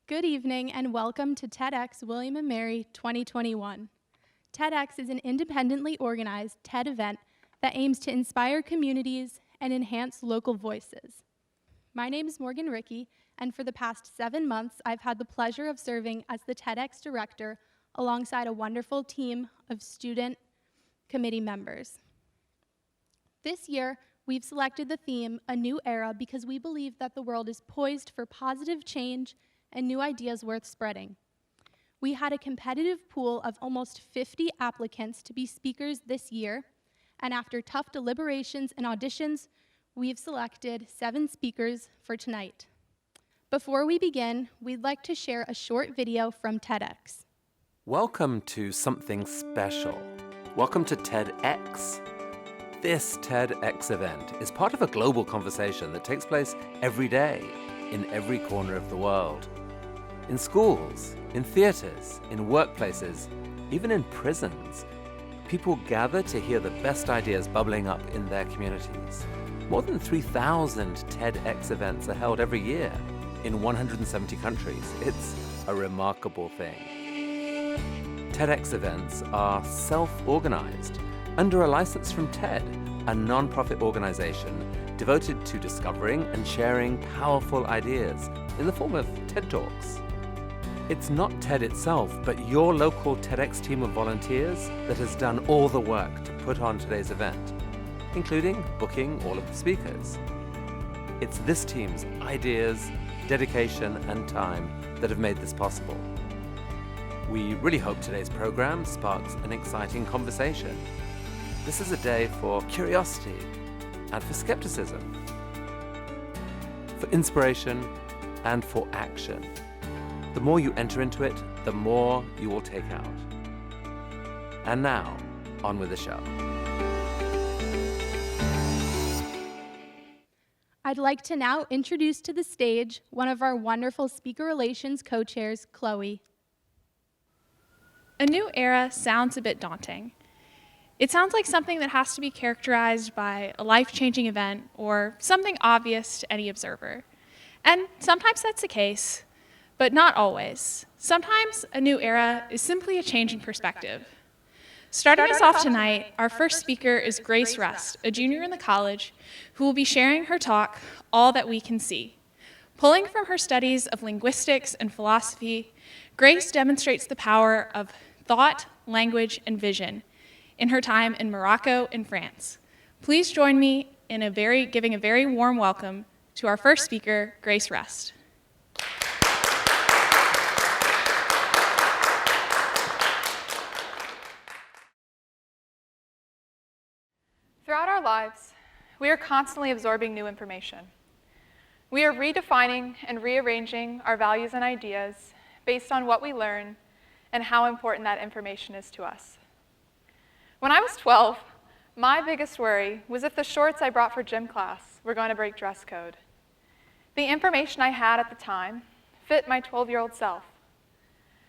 Good evening and welcome to TEDxWilliam&Mary 2021. TEDx is an independently organized TED event that aims to inspire communities and enhance local voices. My name is Morgan Rickey, and for the past 7 months, I've had the pleasure of serving as the TEDx director alongside a wonderful team of student committee members. This year, we've selected the theme, A New Era, because we believe that the world is poised for positive change and new ideas worth spreading. We had a competitive pool of almost 50 applicants to be speakers this year, and after tough deliberations and auditions, we've selected 7 speakers for tonight. Before we begin, we'd like to share a short video from TEDx. Welcome to something special. Welcome to TEDx. This TEDx event is part of a global conversation that takes place every day in every corner of the world. In schools, in theaters, in workplaces, even in prisons, people gather to hear the best ideas bubbling up in their communities. More than 3,000 TEDx events are held every year in 170 countries. It's a remarkable thing. TEDx events are self-organized under a license from TED, a non-profit organization devoted to discovering and sharing powerful ideas in the form of TED Talks. It's not TED itself, but your local TEDx team of volunteers that has done all the work to put on today's event, including booking all of the speakers. It's this team's ideas, dedication, and time that have made this possible. We really hope today's program sparks an exciting conversation. This is a day for curiosity and for skepticism, for inspiration and for action. The more you enter into it, the more you will take out. And now, on with the show. I'd like to now introduce to the stage one of our wonderful Speaker Relations co-chairs, Chloe. A new era sounds a bit daunting. It sounds like something that has to be characterized by a life-changing event or something obvious to any observer. And sometimes that's the case, but not always. Sometimes a new era is simply a change in perspective. Starting us off tonight, our first speaker is Grace Rust, a junior in the college, who will be sharing her talk, All That We Can See. Pulling from her studies of linguistics and philosophy, Grace demonstrates the power of thought, language, and vision in her time in Morocco and France. Please join me in giving a very warm welcome to our first speaker, Grace Rust. Throughout our lives, we are constantly absorbing new information. We are redefining and rearranging our values and ideas based on what we learn and how important that information is to us. When I was 12, my biggest worry was if the shorts I brought for gym class were going to break dress code. The information I had at the time fit my 12-year-old self.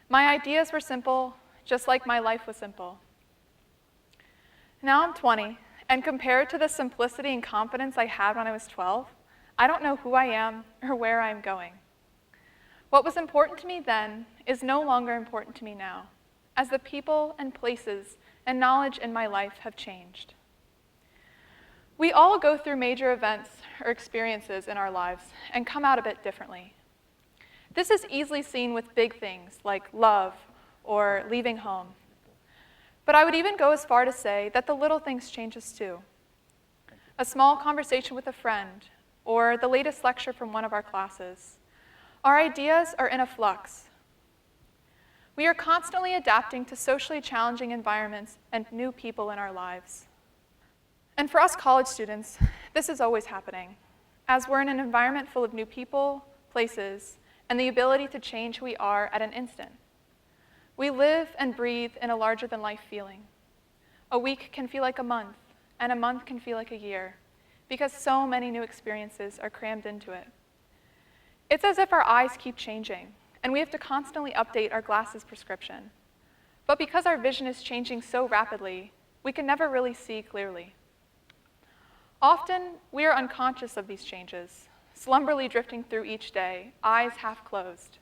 My ideas were simple, just like my life was simple. Now I'm 20, and compared to the simplicity and confidence I had when I was 12, I don't know who I am or where I'm going. What was important to me then is no longer important to me now, as the people and places and knowledge in my life have changed. We all go through major events or experiences in our lives and come out a bit differently. This is easily seen with big things like love or leaving home. But I would even go as far to say that the little things change us too. A small conversation with a friend, or the latest lecture from one of our classes. Our ideas are in a flux. We are constantly adapting to socially challenging environments and new people in our lives. And for us college students, this is always happening, as we're in an environment full of new people, places, and the ability to change who we are at an instant. We live and breathe in a larger-than-life feeling. A week can feel like a month, and a month can feel like a year, because so many new experiences are crammed into it. It's as if our eyes keep changing, and we have to constantly update our glasses prescription. But because our vision is changing so rapidly, we can never really see clearly. Often, we are unconscious of these changes, slumberly drifting through each day, eyes half closed.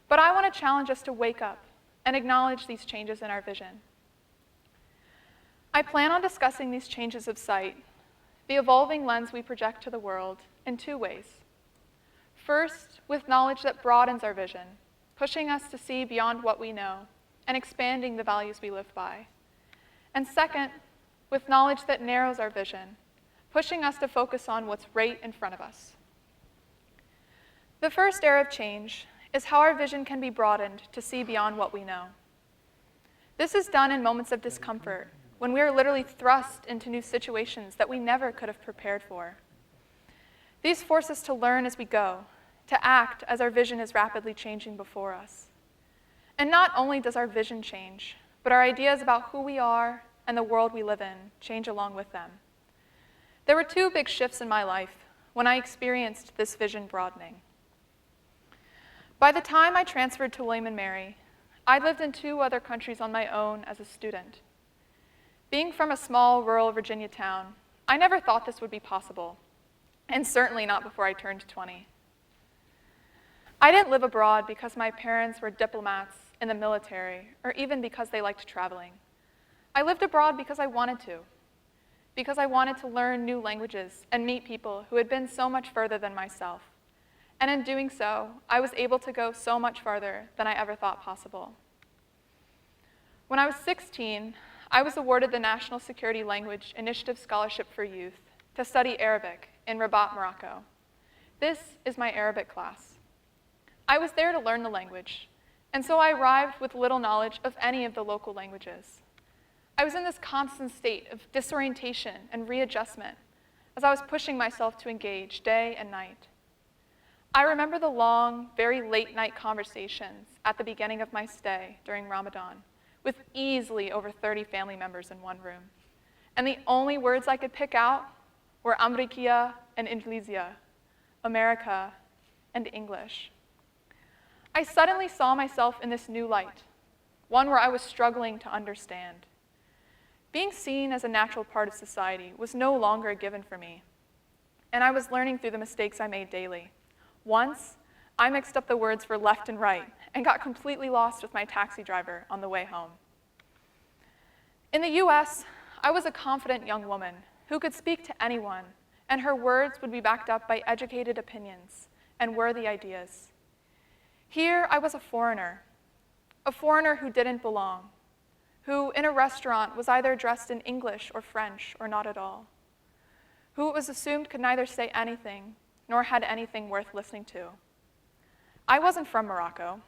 But I want to challenge us to wake up and acknowledge these changes in our vision. I plan on discussing these changes of sight, the evolving lens we project to the world, in two ways. First, with knowledge that broadens our vision, pushing us to see beyond what we know and expanding the values we live by. And second, with knowledge that narrows our vision, pushing us to focus on what's right in front of us. The first era of change is how our vision can be broadened to see beyond what we know. This is done in moments of discomfort, when we are literally thrust into new situations that we never could have prepared for. These force us to learn as we go, to act as our vision is rapidly changing before us. And not only does our vision change, but our ideas about who we are and the world we live in change along with them. There were two big shifts in my life when I experienced this vision broadening. By the time I transferred to William&Mary, I lived in 2 other countries on my own as a student. Being from a small rural Virginia town, I never thought this would be possible, and certainly not before I turned 20. I didn't live abroad because my parents were diplomats in the military, or even because they liked traveling. I lived abroad because I wanted to learn new languages and meet people who had been so much further than myself. And in doing so, I was able to go so much farther than I ever thought possible. When I was 16, I was awarded the National Security Language Initiative Scholarship for Youth to study Arabic in Rabat, Morocco. This is my Arabic class. I was there to learn the language, and so I arrived with little knowledge of any of the local languages. I was in this constant state of disorientation and readjustment as I was pushing myself to engage day and night. I remember the long, very late-night conversations at the beginning of my stay during Ramadan, with easily over 30 family members in one room. And the only words I could pick out were Amrikia and Inglizia, America and English. I suddenly saw myself in this new light, one where I was struggling to understand. Being seen as a natural part of society was no longer a given for me, and I was learning through the mistakes I made daily. Once, I mixed up the words for left and right and got completely lost with my taxi driver on the way home. In the US, I was a confident young woman who could speak to anyone, and her words would be backed up by educated opinions and worthy ideas. Here, I was a foreigner who didn't belong, who in a restaurant was either dressed in English or French or not at all, who it was assumed could neither say anything nor had anything worth listening to. I wasn't from Morocco.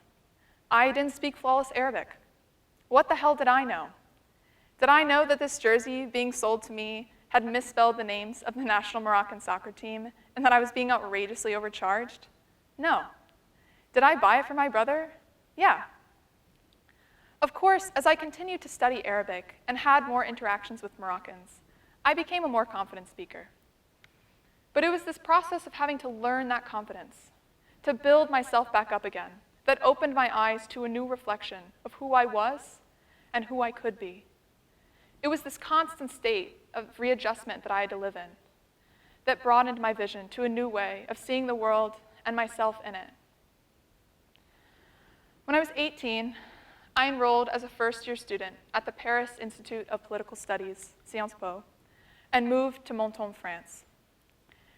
I didn't speak flawless Arabic. What the hell did I know? Did I know that this jersey being sold to me had misspelled the names of the national Moroccan soccer team and that I was being outrageously overcharged? No. Did I buy it for my brother? Yeah. Of course, as I continued to study Arabic and had more interactions with Moroccans, I became a more confident speaker. But it was this process of having to learn that confidence, to build myself back up again, that opened my eyes to a new reflection of who I was and who I could be. It was this constant state of readjustment that I had to live in that broadened my vision to a new way of seeing the world and myself in it. When I was 18, I enrolled as a first-year student at the Paris Institute of Political Studies, Sciences Po, and moved to Menton, France.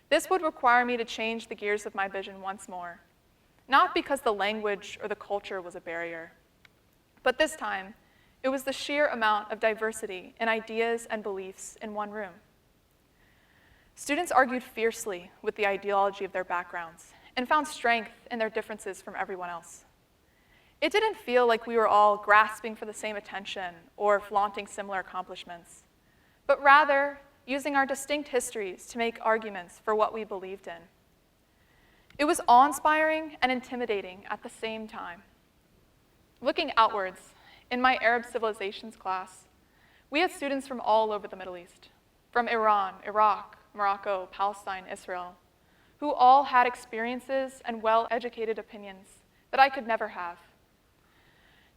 This would require me to change the gears of my vision once more, not because the language or the culture was a barrier, but this time, it was the sheer amount of diversity in ideas and beliefs in one room. Students argued fiercely with the ideology of their backgrounds and found strength in their differences from everyone else. It didn't feel like we were all grasping for the same attention or flaunting similar accomplishments, but rather using our distinct histories to make arguments for what we believed in. It was awe-inspiring and intimidating at the same time. Looking outwards, in my Arab civilizations class, we had students from all over the Middle East, from Iran, Iraq, Morocco, Palestine, Israel, who all had experiences and well-educated opinions that I could never have.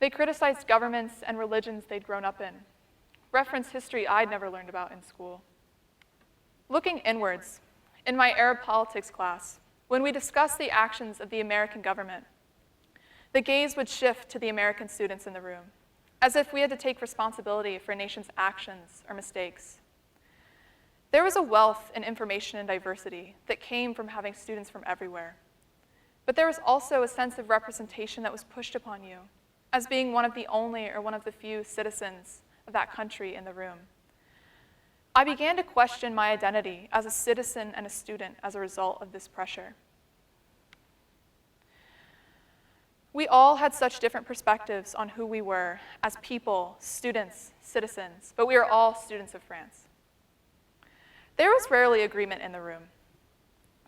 They criticized governments and religions they'd grown up in, referenced history I'd never learned about in school. Looking inwards, in my Arab politics class, when we discussed the actions of the American government, the gaze would shift to the American students in the room, as if we had to take responsibility for a nation's actions or mistakes. There was a wealth in information and diversity that came from having students from everywhere. But there was also a sense of representation that was pushed upon you as being one of the only or one of the few citizens of that country in the room. I began to question my identity as a citizen and a student as a result of this pressure. We all had such different perspectives on who we were as people, students, citizens, but we are all students of France. There was rarely agreement in the room,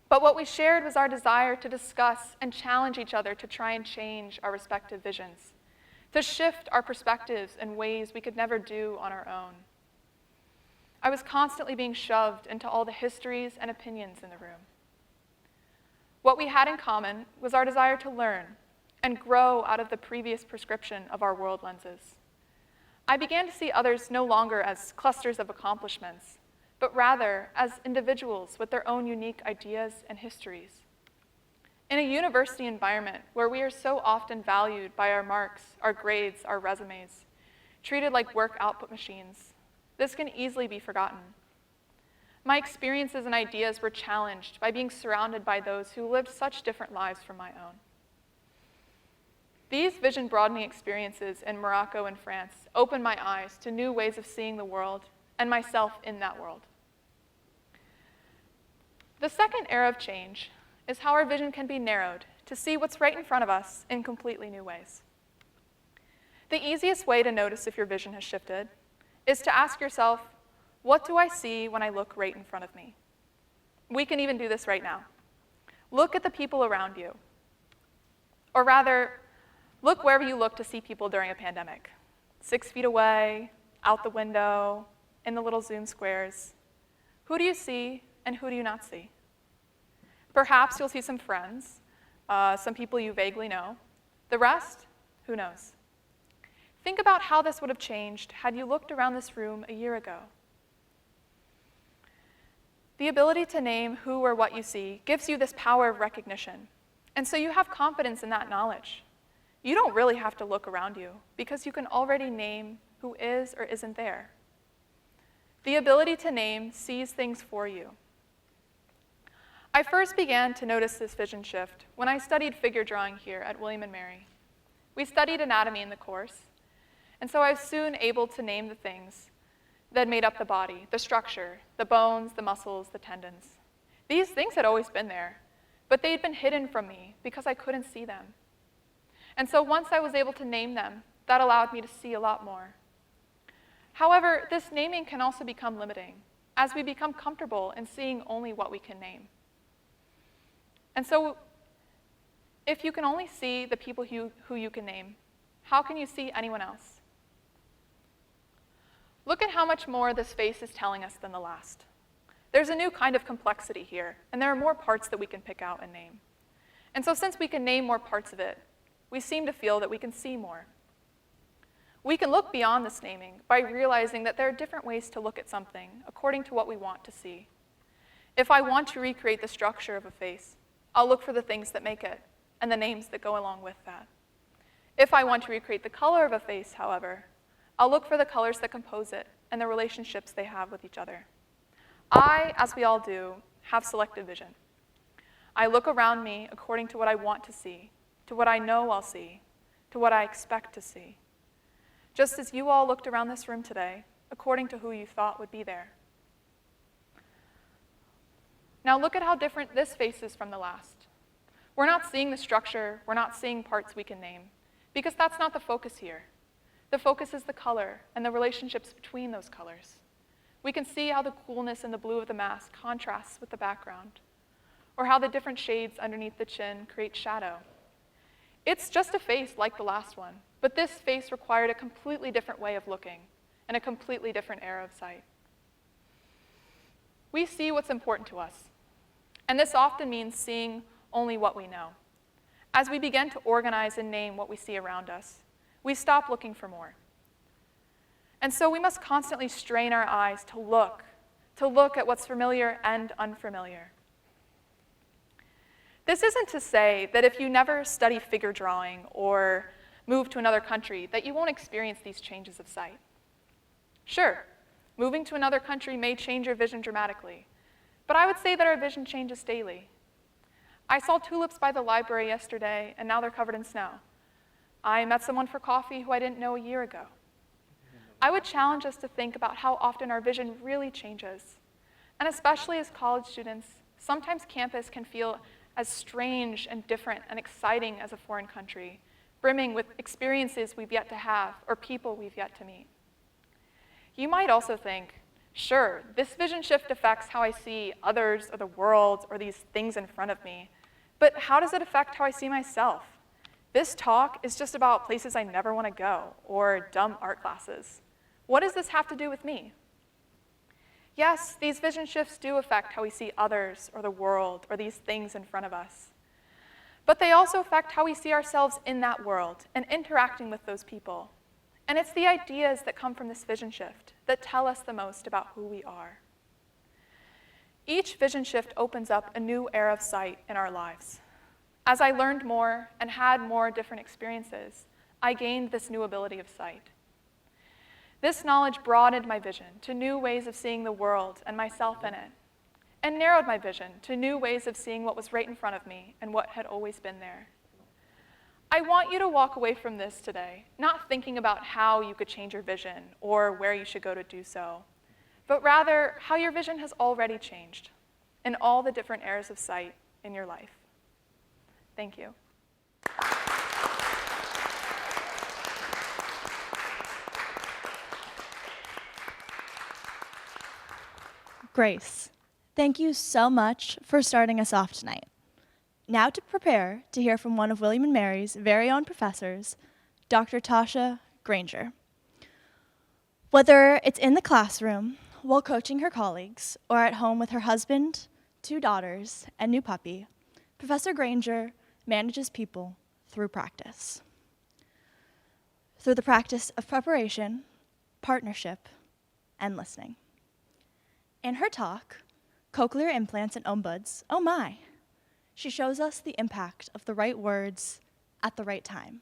but what we shared was our desire to discuss and challenge each other to try and change our respective visions, to shift our perspectives in ways we could never do on our own. I was constantly being shoved into all the histories and opinions in the room. What we had in common was our desire to learn and grow out of the previous prescription of our world lenses. I began to see others no longer as clusters of accomplishments, but rather as individuals with their own unique ideas and histories. In a university environment where we are so often valued by our marks, our grades, our resumes, treated like work output machines, this can easily be forgotten. My experiences and ideas were challenged by being surrounded by those who lived such different lives from my own. These vision-broadening experiences in Morocco and France opened my eyes to new ways of seeing the world and myself in that world. The second era of change is how our vision can be narrowed to see what's right in front of us in completely new ways. The easiest way to notice if your vision has shifted is to ask yourself, what do I see when I look right in front of me? We can even do this right now. Look at the people around you. Or rather, look wherever you look to see people during a pandemic. 6 feet away, out the window, in the little Zoom squares. Who do you see and who do you not see? Perhaps you'll see some friends, some people you vaguely know. The rest, who knows? Think about how this would have changed had you looked around this room a year ago. The ability to name who or what you see gives you this power of recognition, and so you have confidence in that knowledge. You don't really have to look around you because you can already name who is or isn't there. The ability to name sees things for you. I first began to notice this vision shift when I studied figure drawing here at William&Mary. We studied anatomy in the course, and so I was soon able to name the things that made up the body, the structure, the bones, the muscles, the tendons. These things had always been there, but they'd been hidden from me because I couldn't see them. And so once I was able to name them, that allowed me to see a lot more. However, this naming can also become limiting as we become comfortable in seeing only what we can name. And so if you can only see the people who you can name, how can you see anyone else? Look at how much more this face is telling us than the last. There's a new kind of complexity here, and there are more parts that we can pick out and name. And so since we can name more parts of it, we seem to feel that we can see more. We can look beyond this naming by realizing that there are different ways to look at something according to what we want to see. If I want to recreate the structure of a face, I'll look for the things that make it and the names that go along with that. If I want to recreate the color of a face, however, I'll look for the colors that compose it and the relationships they have with each other. I, as we all do, have selective vision. I look around me according to what I want to see, to what I know I'll see, to what I expect to see. Just as you all looked around this room today, according to who you thought would be there. Now look at how different this face is from the last. We're not seeing the structure, we're not seeing parts we can name, because that's not the focus here. The focus is the color and the relationships between those colors. We can see how the coolness in the blue of the mask contrasts with the background, or how the different shades underneath the chin create shadow. It's just a face like the last one, but this face required a completely different way of looking and a completely different era of sight. We see what's important to us, and this often means seeing only what we know. As we begin to organize and name what we see around us, we stop looking for more. And so we must constantly strain our eyes to look at what's familiar and unfamiliar. This isn't to say that if you never study figure drawing or move to another country, that you won't experience these changes of sight. Sure, moving to another country may change your vision dramatically, but I would say that our vision changes daily. I saw tulips by the library yesterday, and now they're covered in snow. I met someone for coffee who I didn't know a year ago. I would challenge us to think about how often our vision really changes. And especially as college students, sometimes campus can feel as strange and different and exciting as a foreign country, brimming with experiences we've yet to have or people we've yet to meet. You might also think, sure, this vision shift affects how I see others or the world or these things in front of me, but how does it affect how I see myself? This talk is just about places I never want to go or dumb art classes. What does this have to do with me? Yes, these vision shifts do affect how we see others or the world or these things in front of us. But they also affect how we see ourselves in that world and interacting with those people. And it's the ideas that come from this vision shift that tell us the most about who we are. Each vision shift opens up a new era of sight in our lives. As I learned more and had more different experiences, I gained this new ability of sight. This knowledge broadened my vision to new ways of seeing the world and myself in it, and narrowed my vision to new ways of seeing what was right in front of me and what had always been there. I want you to walk away from this today, not thinking about how you could change your vision or where you should go to do so, but rather how your vision has already changed in all the different eras of sight in your life. Thank you. Grace, thank you so much for starting us off tonight. Now to prepare to hear from one of William and Mary's very own professors, Dr. Tatia Granger. Whether it's in the classroom, while coaching her colleagues, or at home with her husband, 2 daughters, and new puppy, Professor Granger manages people through practice. Through the practice of preparation, partnership, and listening. In her talk, Cochlear Implants and Ombuds, oh my, she shows us the impact of the right words at the right time.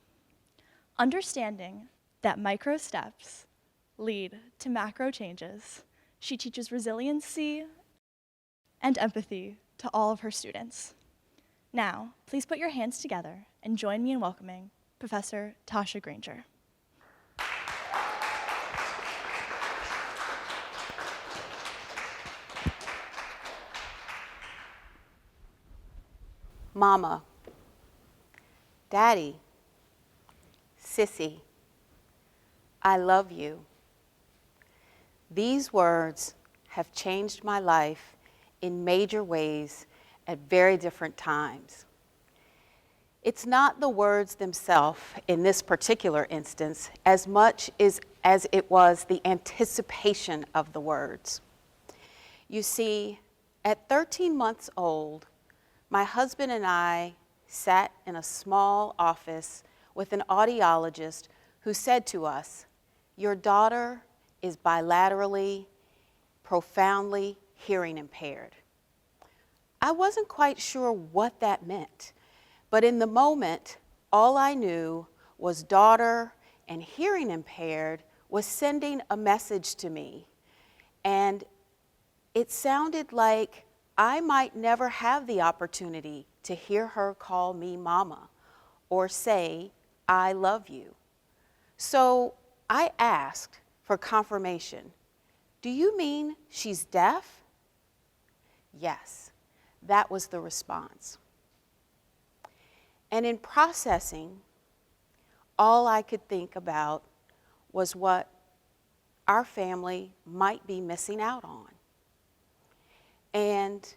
Understanding that micro steps lead to macro changes, she teaches resiliency and empathy to all of her students. Now, please put your hands together and join me in welcoming Professor Tatia Granger. Mama, Daddy, Sissy, I love you. These words have changed my life in major ways at very different times. It's not the words themselves in this particular instance as much as it was the anticipation of the words. You see, at 13 months old, my husband and I sat in a small office with an audiologist who said to us, "Your daughter is bilaterally, profoundly hearing impaired." I wasn't quite sure what that meant, but in the moment, all I knew was daughter and hearing impaired was sending a message to me. And it sounded like I might never have the opportunity to hear her call me mama or say, "I love you." So I asked for confirmation, "Do you mean she's deaf?" Yes, that was the response. And in processing, all I could think about was what our family might be missing out on and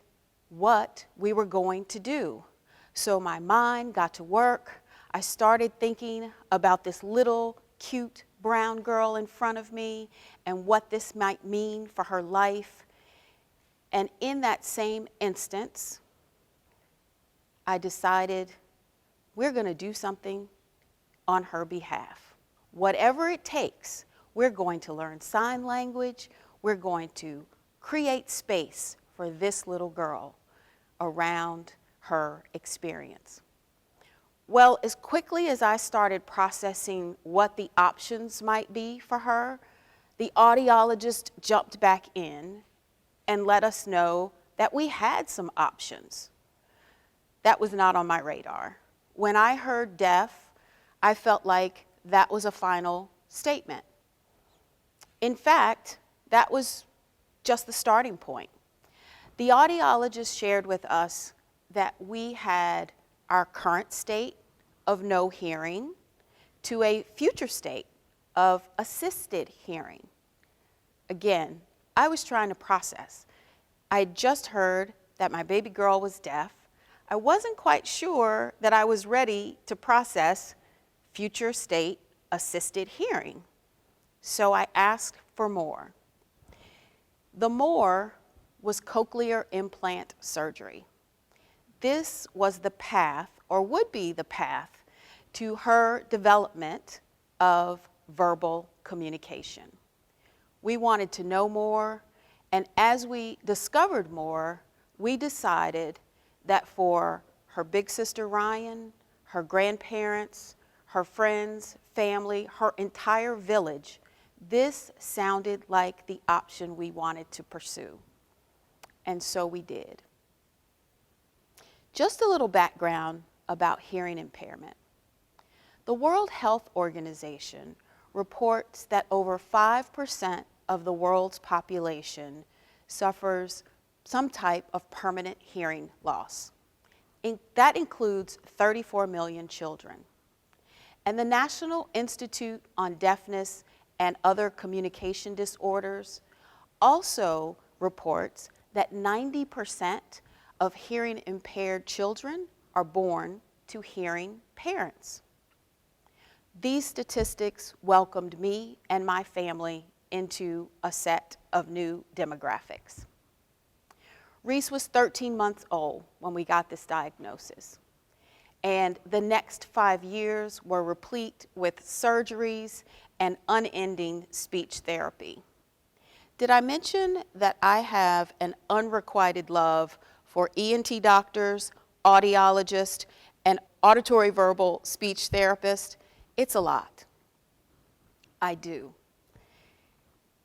what we were going to do. So my mind got to work. I started thinking about this little cute brown girl in front of me and what this might mean for her life. And in that same instance, I decided we're going to do something on her behalf. Whatever it takes, we're going to learn sign language. We're going to create space for this little girl around her experience? Well, as quickly as I started processing what the options might be for her, the audiologist jumped back in and let us know that we had some options. That was not on my radar. When I heard deaf, I felt like that was a final statement. In fact, that was just the starting point. The audiologist shared with us that we had our current state of no hearing to a future state of assisted hearing. Again, I was trying to process. I had just heard that my baby girl was deaf. I wasn't quite sure that I was ready to process future state assisted hearing. So I asked for more. The more was cochlear implant surgery. This was the path, or would be the path, to her development of verbal communication. We wanted to know more, and as we discovered more, we decided that for her big sister Ryan, her grandparents, her friends, family, her entire village, this sounded like the option we wanted to pursue. And so we did. Just a little background about hearing impairment. The World Health Organization reports that over 5% of the world's population suffers some type of permanent hearing loss. That includes 34 million children. And the National Institute on Deafness and Other Communication Disorders also reports that 90% of hearing impaired children are born to hearing parents. These statistics welcomed me and my family into a set of new demographics. Reese was 13 months old when we got this diagnosis, and the next 5 years were replete with surgeries and unending speech therapy. Did I mention that I have an unrequited love for ENT doctors, audiologists, and auditory verbal speech therapists? It's a lot. I do.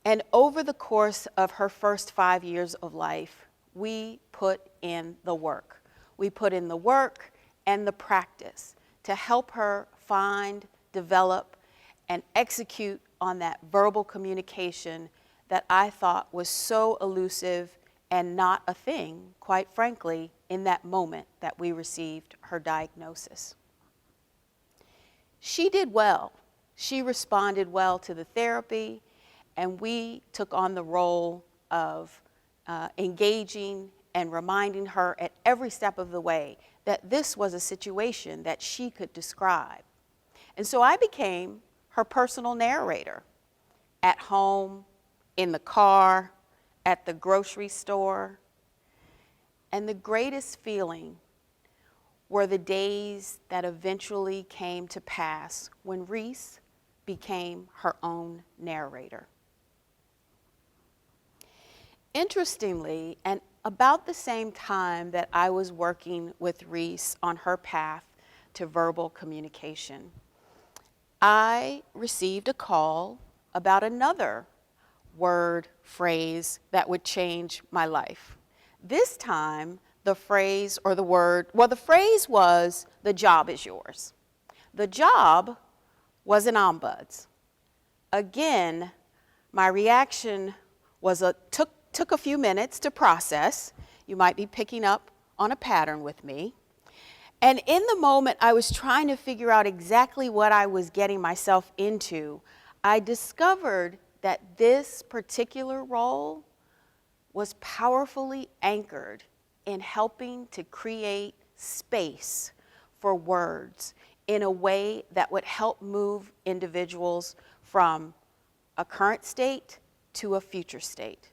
And over the course of her first 5 years of life, we put in the work. We put in the work and the practice to help her find, develop, and execute on that verbal communication that I thought was so elusive and not a thing, quite frankly, in that moment that we received her diagnosis. She did well. She responded well to the therapy, and we took on the role of engaging and reminding her at every step of the way that this was a situation that she could describe. And so I became her personal narrator at home, in the car, at the grocery store. And the greatest feeling were the days that eventually came to pass when Reese became her own narrator. Interestingly, and about the same time that I was working with Reese on her path to verbal communication, I received a call about another word, phrase that would change my life. This time, the phrase or the word, well, the phrase was, "The job is yours." The job was an ombuds. Again, my reaction was took a few minutes to process. You might be picking up on a pattern with me. And in the moment I was trying to figure out exactly what I was getting myself into, I discovered that this particular role was powerfully anchored in helping to create space for words in a way that would help move individuals from a current state to a future state.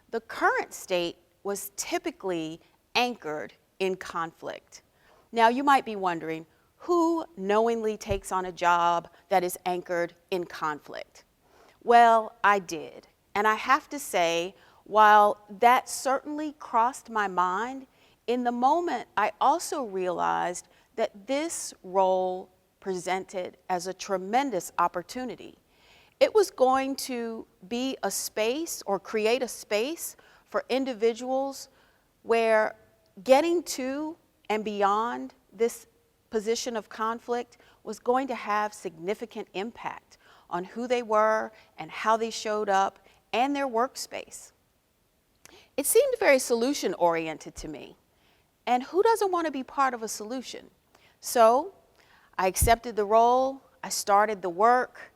The current state was typically anchored in conflict. Now you might be wondering, who knowingly takes on a job that is anchored in conflict? Well, I did. And I have to say, while that certainly crossed my mind, in the moment, I also realized that this role presented as a tremendous opportunity. It was going to be a space or create a space for individuals where getting to and beyond this position of conflict was going to have significant impact on who they were and how they showed up and their workspace. It seemed very solution-oriented to me. And who doesn't want to be part of a solution? So I accepted the role, I started the work,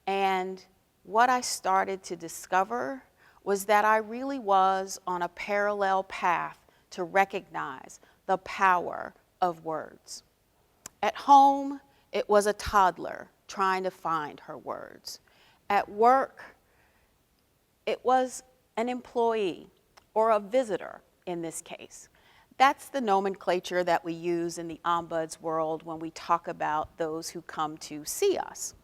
and what I started to discover was that I really was on a parallel path to recognize the power of words. At home, it was a toddler trying to find her words. At work, it was an employee or a visitor in this case. That's the nomenclature that we use in the ombuds world when we talk about those who come to see us.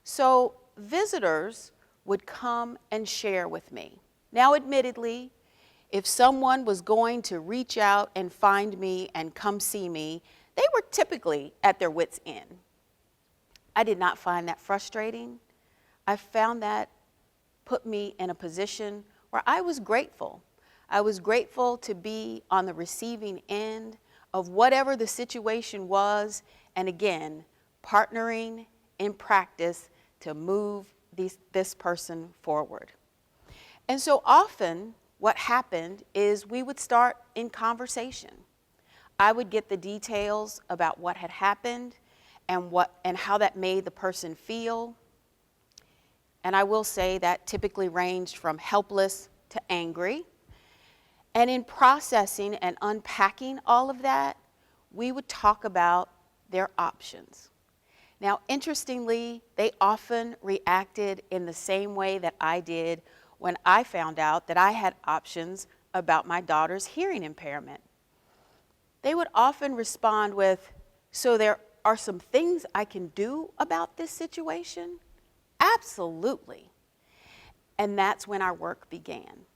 So visitors would come and share with me. Now, admittedly, if someone was going to reach out and find me and come see me, they were typically at their wits' end. I did not find that frustrating. I found that put me in a position where I was grateful. I was grateful to be on the receiving end of whatever the situation was, and again, partnering in practice to move this person forward. And so often, what happened is we would start in conversation. I would get the details about what had happened and how that made the person feel. And I will say that typically ranged from helpless to angry. And in processing and unpacking all of that, we would talk about their options. Now, interestingly, they often reacted in the same way that I did when I found out that I had options about my daughter's hearing impairment. They would often respond with, "So there are some things I can do about this situation?" Absolutely. And that's when our work began.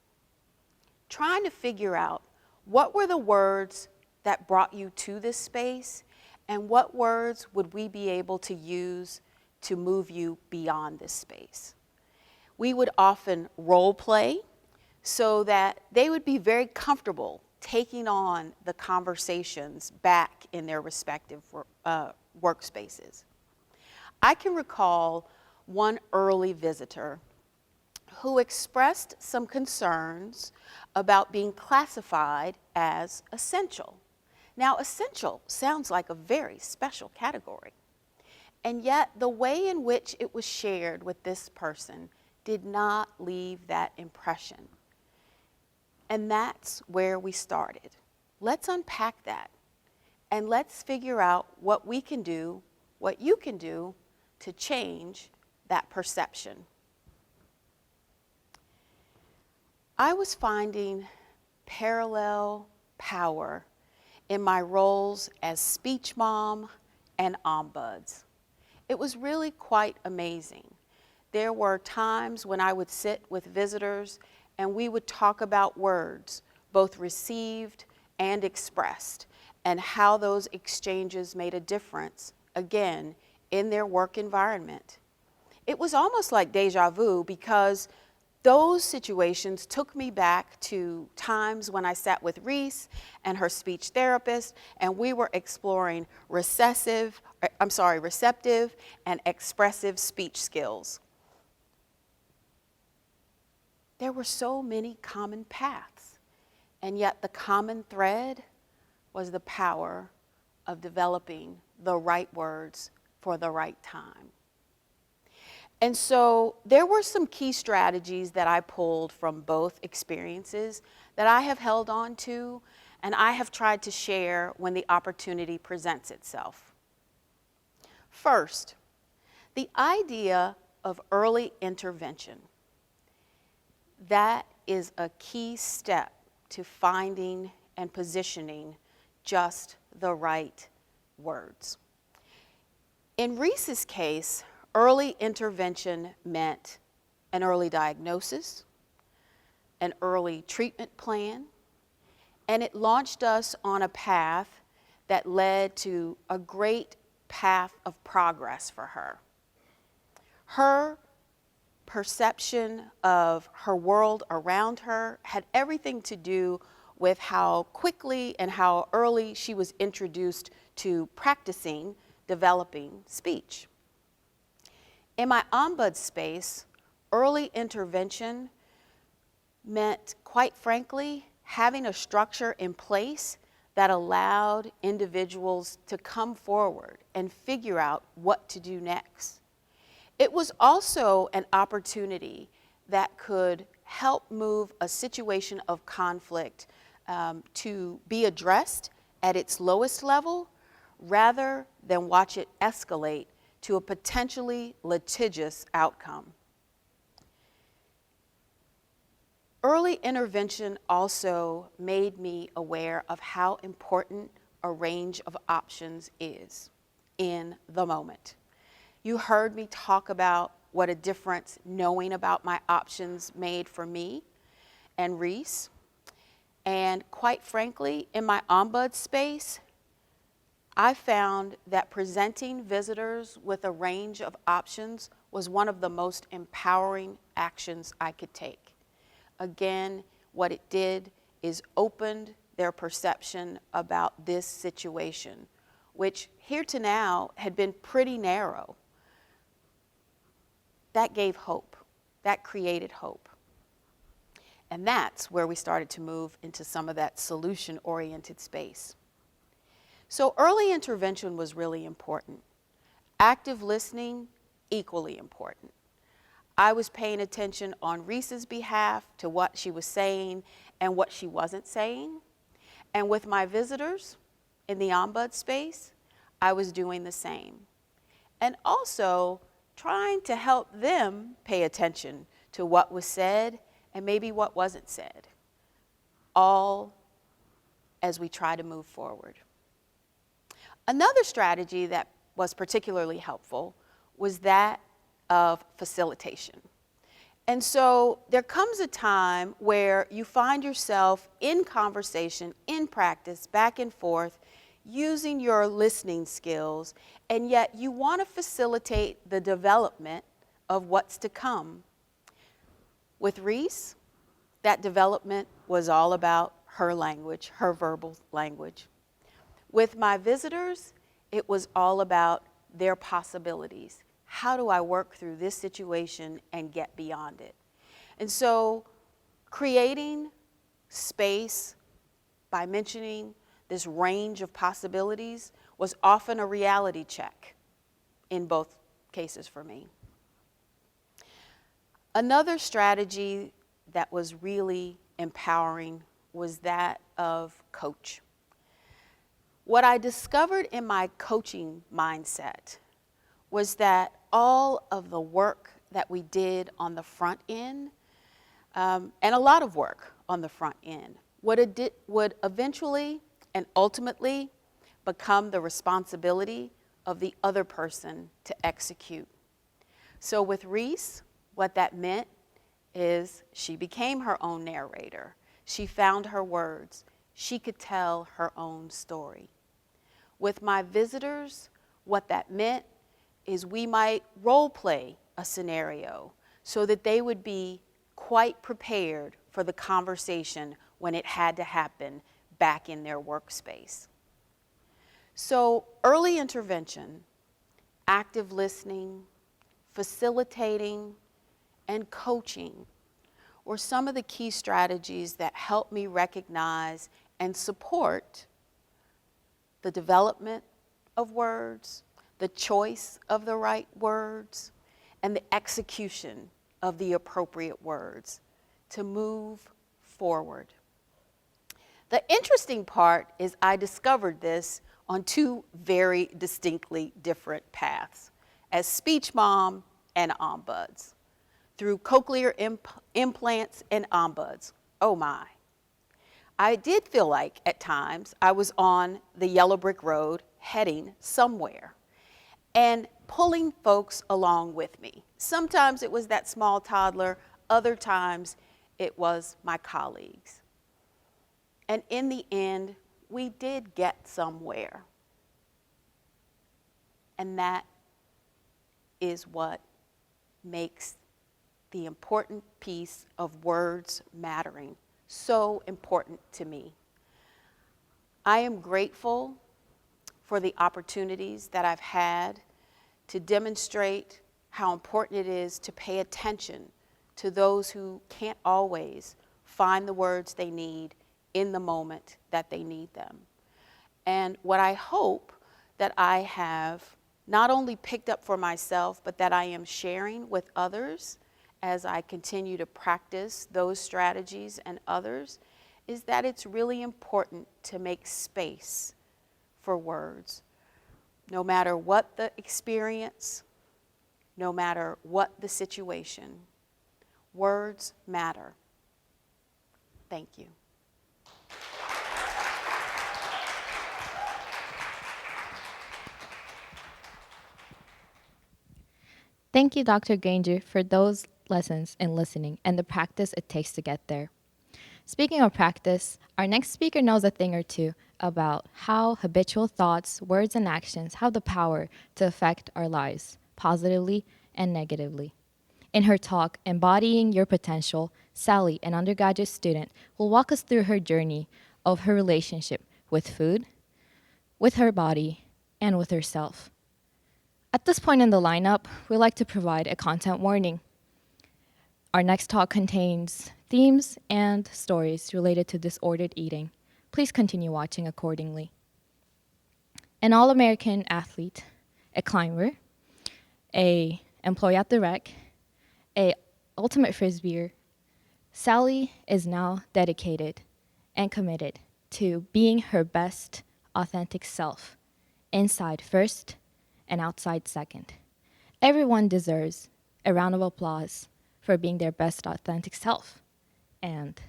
Trying to figure out what were the words that brought you to this space and what words would we be able to use to move you beyond this space. We would often role play so that they would be very comfortable taking on the conversations back in their respective workspaces. I can recall one early visitor who expressed some concerns about being classified as essential. Now, essential sounds like a very special category, and yet the way in which it was shared with this person did not leave that impression. And that's where we started. Let's unpack that, and let's figure out what we can do, what you can do to change that perception. I was finding parallel power in my roles as speech mom and ombuds. It was really quite amazing. There were times when I would sit with visitors and we would talk about words, both received and expressed, and how those exchanges made a difference, again, in their work environment. It was almost like deja vu because those situations took me back to times when I sat with Reese and her speech therapist, and we were exploring receptive and expressive speech skills. There were so many common paths, and yet the common thread was the power of developing the right words for the right time. And so there were some key strategies that I pulled from both experiences that I have held on to and I have tried to share when the opportunity presents itself. First, the idea of early intervention. That is a key step to finding and positioning just the right words. In Reese's case, early intervention meant an early diagnosis, an early treatment plan, And it launched us on a path that led to a great path of progress for her. Her perception of her world around her had everything to do with how quickly and how early she was introduced to practicing developing speech. In my ombud space, early intervention meant, quite frankly, having a structure in place that allowed individuals to come forward and figure out what to do next. It was also an opportunity that could help move a situation of conflict to be addressed at its lowest level rather than watch it escalate to a potentially litigious outcome. Early intervention also made me aware of how important a range of options is in the moment. You heard me talk about what a difference knowing about my options made for me and Reese. And quite frankly, in my ombud space, I found that presenting visitors with a range of options was one of the most empowering actions I could take. Again, what it did is opened their perception about this situation, which here to now had been pretty narrow. That gave hope. That created hope. And that's where we started to move into some of that solution-oriented space. So early intervention was really important. Active listening, equally important. I was paying attention on Reese's behalf to what she was saying and what she wasn't saying. And with my visitors in the ombud space, I was doing the same. And also trying to help them pay attention to what was said and maybe what wasn't said, all as we try to move forward. Another strategy that was particularly helpful was that of facilitation. And so there comes a time where you find yourself in conversation, in practice, back and forth, using your listening skills, and yet you want to facilitate the development of what's to come. With Reese, that development was all about her language, her verbal language. With my visitors, it was all about their possibilities. How do I work through this situation and get beyond it? And so creating space by mentioning this range of possibilities was often a reality check in both cases for me. Another strategy that was really empowering was that of coach. What I discovered in my coaching mindset was that all of the work that we did on the front end, and a lot of work on the front end, would eventually and ultimately become the responsibility of the other person to execute. So with Reese, what that meant is she became her own narrator. She found her words. She could tell her own story. With my visitors, what that meant is we might role play a scenario so that they would be quite prepared for the conversation when it had to happen back in their workspace. So early intervention, active listening, facilitating, and coaching were some of the key strategies that helped me recognize and support the development of words, the choice of the right words, and the execution of the appropriate words to move forward. The interesting part is I discovered this on two very distinctly different paths, as speech mom and ombuds, through cochlear implants and ombuds. Oh my. I did feel like at times I was on the yellow brick road heading somewhere and pulling folks along with me. Sometimes it was that small toddler, other times it was my colleagues. And in the end, we did get somewhere. And that is what makes the important piece of words mattering so important to me. I am grateful for the opportunities that I've had to demonstrate how important it is to pay attention to those who can't always find the words they need in the moment that they need them. And what I hope that I have not only picked up for myself, but that I am sharing with others as I continue to practice those strategies and others, is that it's really important to make space for words. No matter what the experience, no matter what the situation, words matter. Thank you. Thank you, Dr. Granger, for those lessons in listening and the practice it takes to get there. Speaking of practice, our next speaker knows a thing or two about how habitual thoughts, words, and actions have the power to affect our lives, positively and negatively. In her talk, Embodying Your Potential, Sally, an undergraduate student, will walk us through her journey of her relationship with food, with her body, and with herself. At this point in the lineup, we'd like to provide a content warning. Our next talk contains themes and stories related to disordered eating. Please continue watching accordingly. An All-American athlete, a climber, an employee at Deverich, an ultimate frisbeer, Sally is now dedicated and committed to being her best authentic self, inside first and outside second. Everyone deserves a round of applause for being their best authentic self. And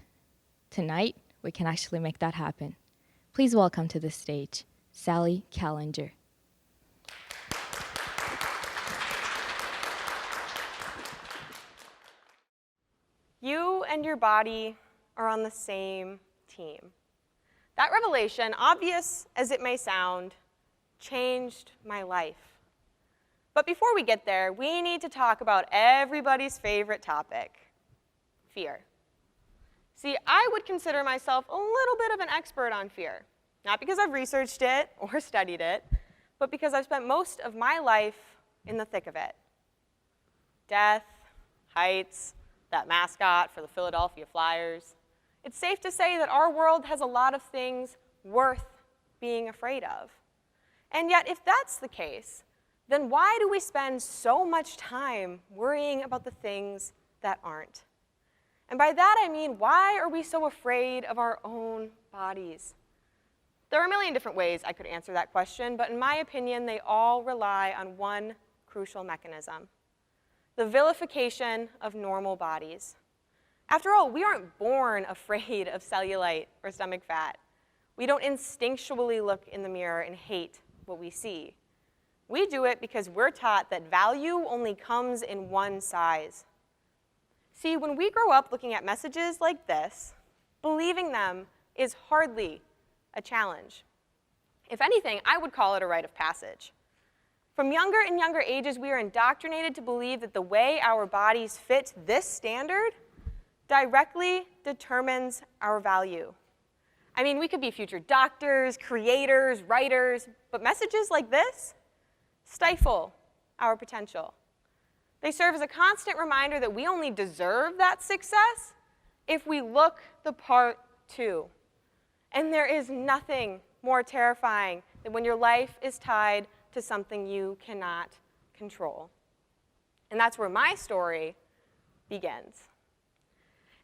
tonight, we can actually make that happen. Please welcome to the stage, Sally Calengor. You and your body are on the same team. That revelation, obvious as it may sound, changed my life. But before we get there, we need to talk about everybody's favorite topic, fear. See, I would consider myself a little bit of an expert on fear, not because I've researched it or studied it, but because I've spent most of my life in the thick of it. Death, heights, that mascot for the Philadelphia Flyers. It's safe to say that our world has a lot of things worth being afraid of. And yet, if that's the case, then why do we spend so much time worrying about the things that aren't? And by that I mean, why are we so afraid of our own bodies? There are a million different ways I could answer that question, but in my opinion, they all rely on one crucial mechanism: the vilification of normal bodies. After all, we aren't born afraid of cellulite or stomach fat. We don't instinctually look in the mirror and hate what we see. We do it because we're taught that value only comes in one size. See, when we grow up looking at messages like this, believing them is hardly a challenge. If anything, I would call it a rite of passage. From younger and younger ages, we are indoctrinated to believe that the way our bodies fit this standard directly determines our value. I mean, we could be future doctors, creators, writers, but messages like this stifle our potential. They serve as a constant reminder that we only deserve that success if we look the part too. And there is nothing more terrifying than when your life is tied to something you cannot control. And that's where my story begins.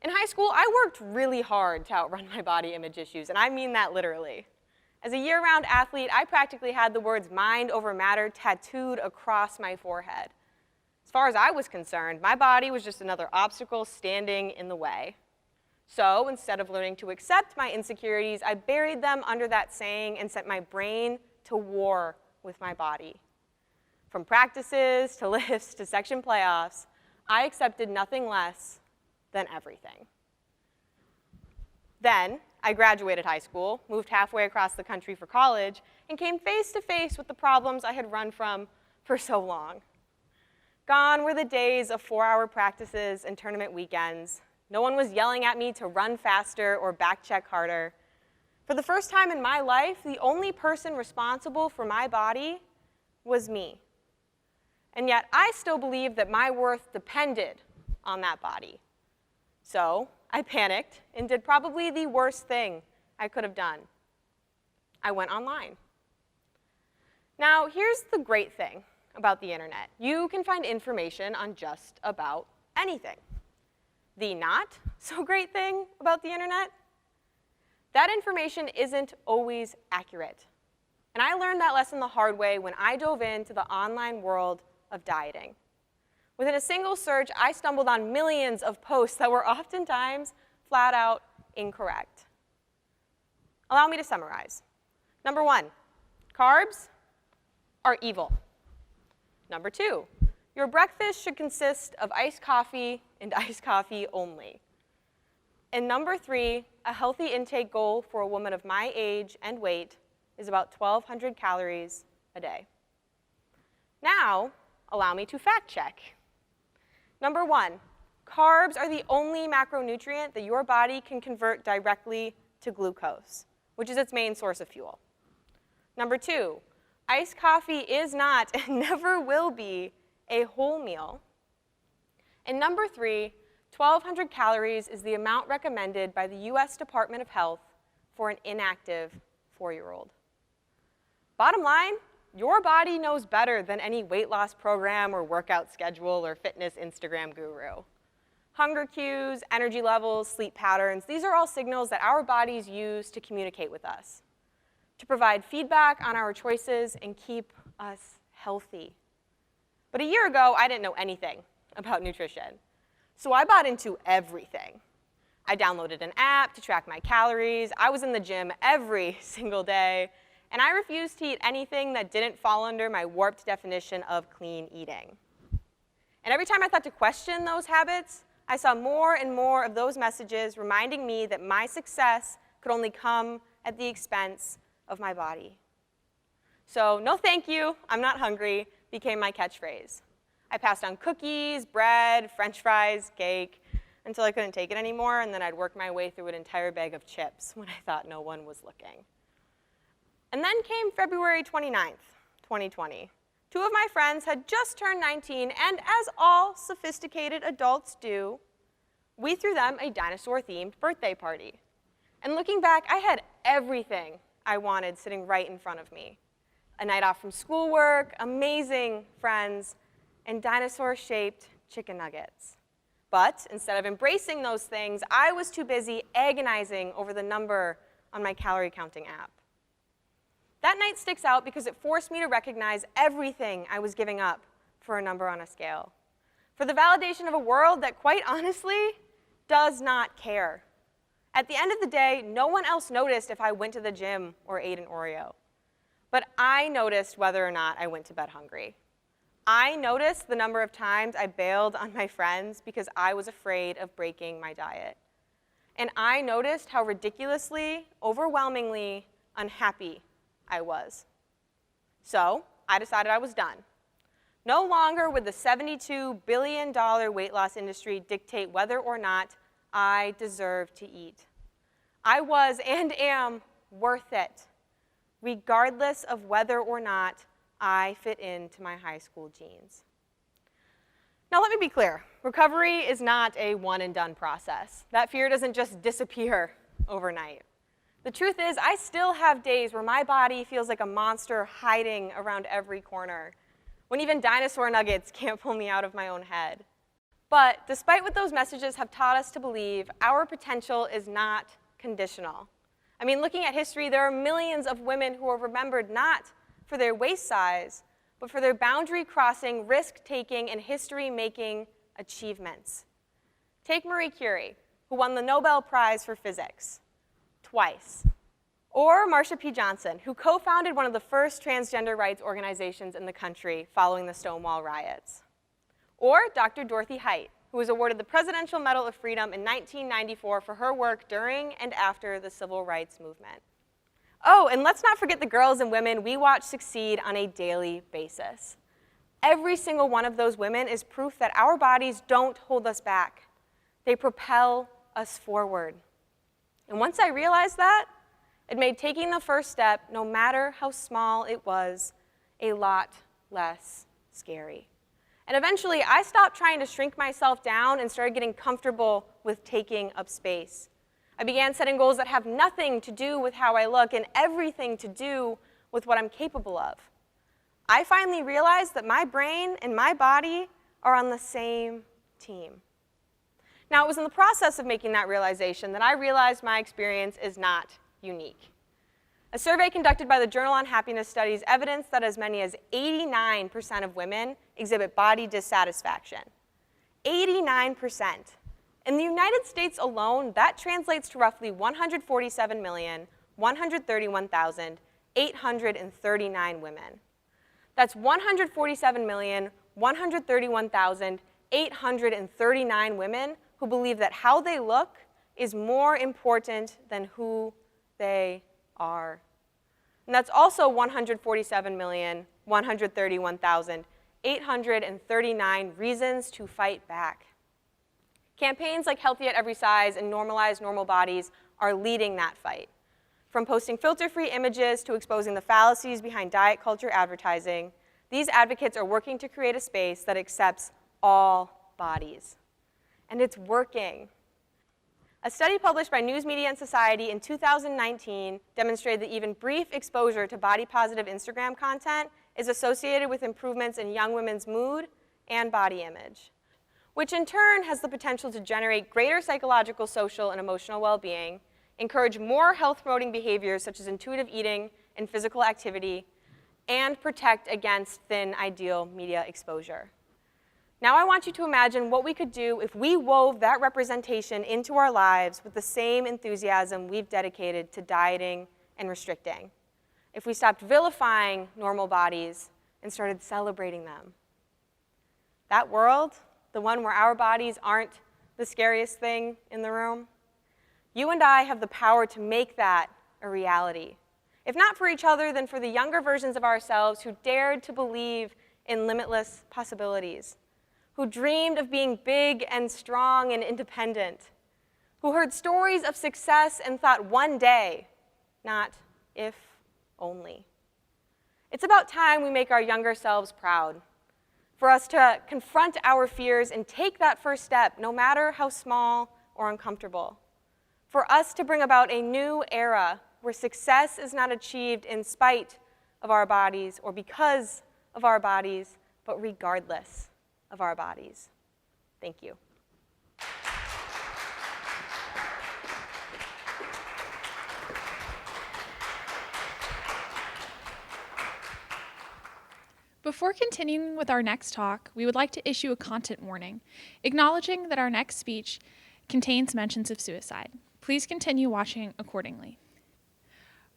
In high school, I worked really hard to outrun my body image issues, and I mean that literally. As a year-round athlete, I practically had the words mind over matter tattooed across my forehead. As far as I was concerned, my body was just another obstacle standing in the way. So instead of learning to accept my insecurities, I buried them under that saying and sent my brain to war with my body. From practices to lifts to section playoffs, I accepted nothing less than everything. Then, I graduated high school, moved halfway across the country for college, and came face to face with the problems I had run from for so long. Gone were the days of 4-hour practices and tournament weekends. No one was yelling at me to run faster or back check harder. For the first time in my life, the only person responsible for my body was me. And yet, I still believed that my worth depended on that body. So, I panicked and did probably the worst thing I could have done. I went online. Now, here's the great thing about the internet. You can find information on just about anything. The not so great thing about the internet, that information isn't always accurate. And I learned that lesson the hard way when I dove into the online world of dieting. Within a single search, I stumbled on millions of posts that were oftentimes flat out incorrect. Allow me to summarize. Number 1, carbs are evil. Number 2, your breakfast should consist of iced coffee and iced coffee only. And number 3, a healthy intake goal for a woman of my age and weight is about 1,200 calories a day. Now, allow me to fact check. Number 1, carbs are the only macronutrient that your body can convert directly to glucose, which is its main source of fuel. Number 2, iced coffee is not and never will be a whole meal. And number 3, 1,200 calories is the amount recommended by the US Department of Health for an inactive 4-year-old. Bottom line, your body knows better than any weight loss program or workout schedule or fitness Instagram guru. Hunger cues, energy levels, sleep patterns, these are all signals that our bodies use to communicate with us, to provide feedback on our choices and keep us healthy. But a year ago, I didn't know anything about nutrition. So I bought into everything. I downloaded an app to track my calories. I was in the gym every single day. And I refused to eat anything that didn't fall under my warped definition of clean eating. And every time I thought to question those habits, I saw more and more of those messages reminding me that my success could only come at the expense of my body. So, no thank you, I'm not hungry, became my catchphrase. I passed on cookies, bread, French fries, cake, until I couldn't take it anymore, and then I'd work my way through an entire bag of chips when I thought no one was looking. And then came February 29th, 2020. 2 of my friends had just turned 19, and as all sophisticated adults do, we threw them a dinosaur-themed birthday party. And looking back, I had everything I wanted sitting right in front of me. A night off from schoolwork, amazing friends, and dinosaur-shaped chicken nuggets. But instead of embracing those things, I was too busy agonizing over the number on my calorie counting app. That night sticks out because it forced me to recognize everything I was giving up for a number on a scale, for the validation of a world that, quite honestly, does not care. At the end of the day, no one else noticed if I went to the gym or ate an Oreo. But I noticed whether or not I went to bed hungry. I noticed the number of times I bailed on my friends because I was afraid of breaking my diet. And I noticed how ridiculously, overwhelmingly unhappy I was. So I decided I was done. No longer would the $72 billion weight loss industry dictate whether or not I deserve to eat. I was and am worth it, regardless of whether or not I fit into my high school jeans. Now let me be clear, recovery is not a one-and-done process. That fear doesn't just disappear overnight. The truth is, I still have days where my body feels like a monster hiding around every corner, when even dinosaur nuggets can't pull me out of my own head. But despite what those messages have taught us to believe, our potential is not conditional. I mean, looking at history, there are millions of women who are remembered not for their waist size, but for their boundary-crossing, risk-taking, and history-making achievements. Take Marie Curie, who won the Nobel Prize for Physics twice. Or Marsha P. Johnson, who co-founded one of the first transgender rights organizations in the country following the Stonewall riots. Or Dr. Dorothy Height, who was awarded the Presidential Medal of Freedom in 1994 for her work during and after the Civil Rights Movement. Oh, and let's not forget the girls and women we watch succeed on a daily basis. Every single one of those women is proof that our bodies don't hold us back. They propel us forward. And once I realized that, it made taking the first step, no matter how small it was, a lot less scary. And eventually, I stopped trying to shrink myself down and started getting comfortable with taking up space. I began setting goals that have nothing to do with how I look and everything to do with what I'm capable of. I finally realized that my brain and my body are on the same team. Now, it was in the process of making that realization that I realized my experience is not unique. A survey conducted by the Journal on Happiness Studies evidenced that as many as 89% of women exhibit body dissatisfaction. 89%. In the United States alone, that translates to roughly 147,131,839 women. That's 147,131,839 women who believe that how they look is more important than who they are. And that's also 147,131,839 reasons to fight back. Campaigns like Healthy at Every Size and Normalize Normal Bodies are leading that fight. From posting filter-free images to exposing the fallacies behind diet culture advertising, these advocates are working to create a space that accepts all bodies. And it's working. A study published by News Media and Society in 2019 demonstrated that even brief exposure to body-positive Instagram content is associated with improvements in young women's mood and body image, which in turn has the potential to generate greater psychological, social, and emotional well-being, encourage more health-promoting behaviors such as intuitive eating and physical activity, and protect against thin ideal media exposure. Now I want you to imagine what we could do if we wove that representation into our lives with the same enthusiasm we've dedicated to dieting and restricting. If we stopped vilifying normal bodies and started celebrating them. That world, the one where our bodies aren't the scariest thing in the room, you and I have the power to make that a reality. If not for each other, then for the younger versions of ourselves who dared to believe in limitless possibilities, who dreamed of being big and strong and independent, who heard stories of success and thought one day, not if only. It's about time we make our younger selves proud, for us to confront our fears and take that first step, no matter how small or uncomfortable, for us to bring about a new era where success is not achieved in spite of our bodies or because of our bodies, but regardless of our bodies. Thank you. Before continuing with our next talk, we would like to issue a content warning, acknowledging that our next speech contains mentions of suicide. Please continue watching accordingly.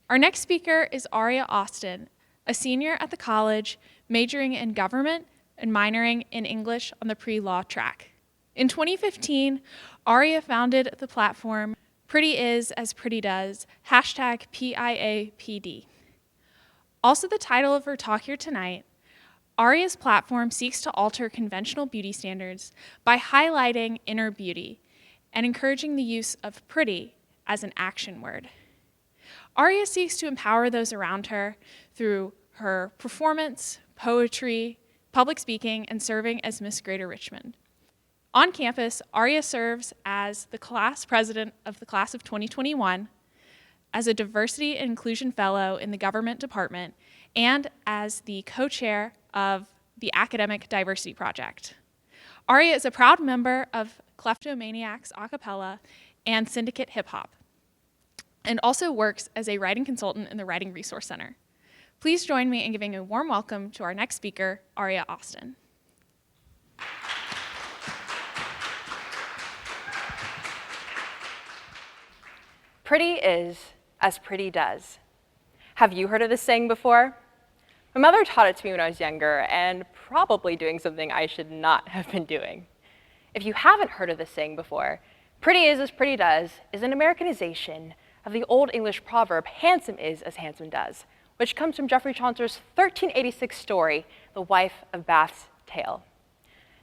Our next speaker is Aria Austin, a senior at the college, majoring in government and minoring in English on the pre-law track. In 2015, Aria founded the platform Pretty Is As Pretty Does, #PIAPD. Also the title of her talk here tonight, Aria's platform seeks to alter conventional beauty standards by highlighting inner beauty and encouraging the use of pretty as an action word. Aria seeks to empower those around her through her performance, poetry, public speaking, and serving as Miss Greater Richmond. On campus, Aria serves as the class president of the class of 2021, as a diversity and inclusion fellow in the government department, and as the co-chair of the Academic Diversity Project. Aria is a proud member of Kleptomaniacs a cappella and Syndicate Hip Hop, and also works as a writing consultant in the Writing Resource Center. Please join me in giving a warm welcome to our next speaker, Aria Austin. Pretty is as pretty does. Have you heard of this saying before? My mother taught it to me when I was younger, and probably doing something I should not have been doing. If you haven't heard of this saying before, pretty is as pretty does is an Americanization of the Old English proverb, handsome is as handsome does, which comes from Geoffrey Chaucer's 1386 story, The Wife of Bath's Tale.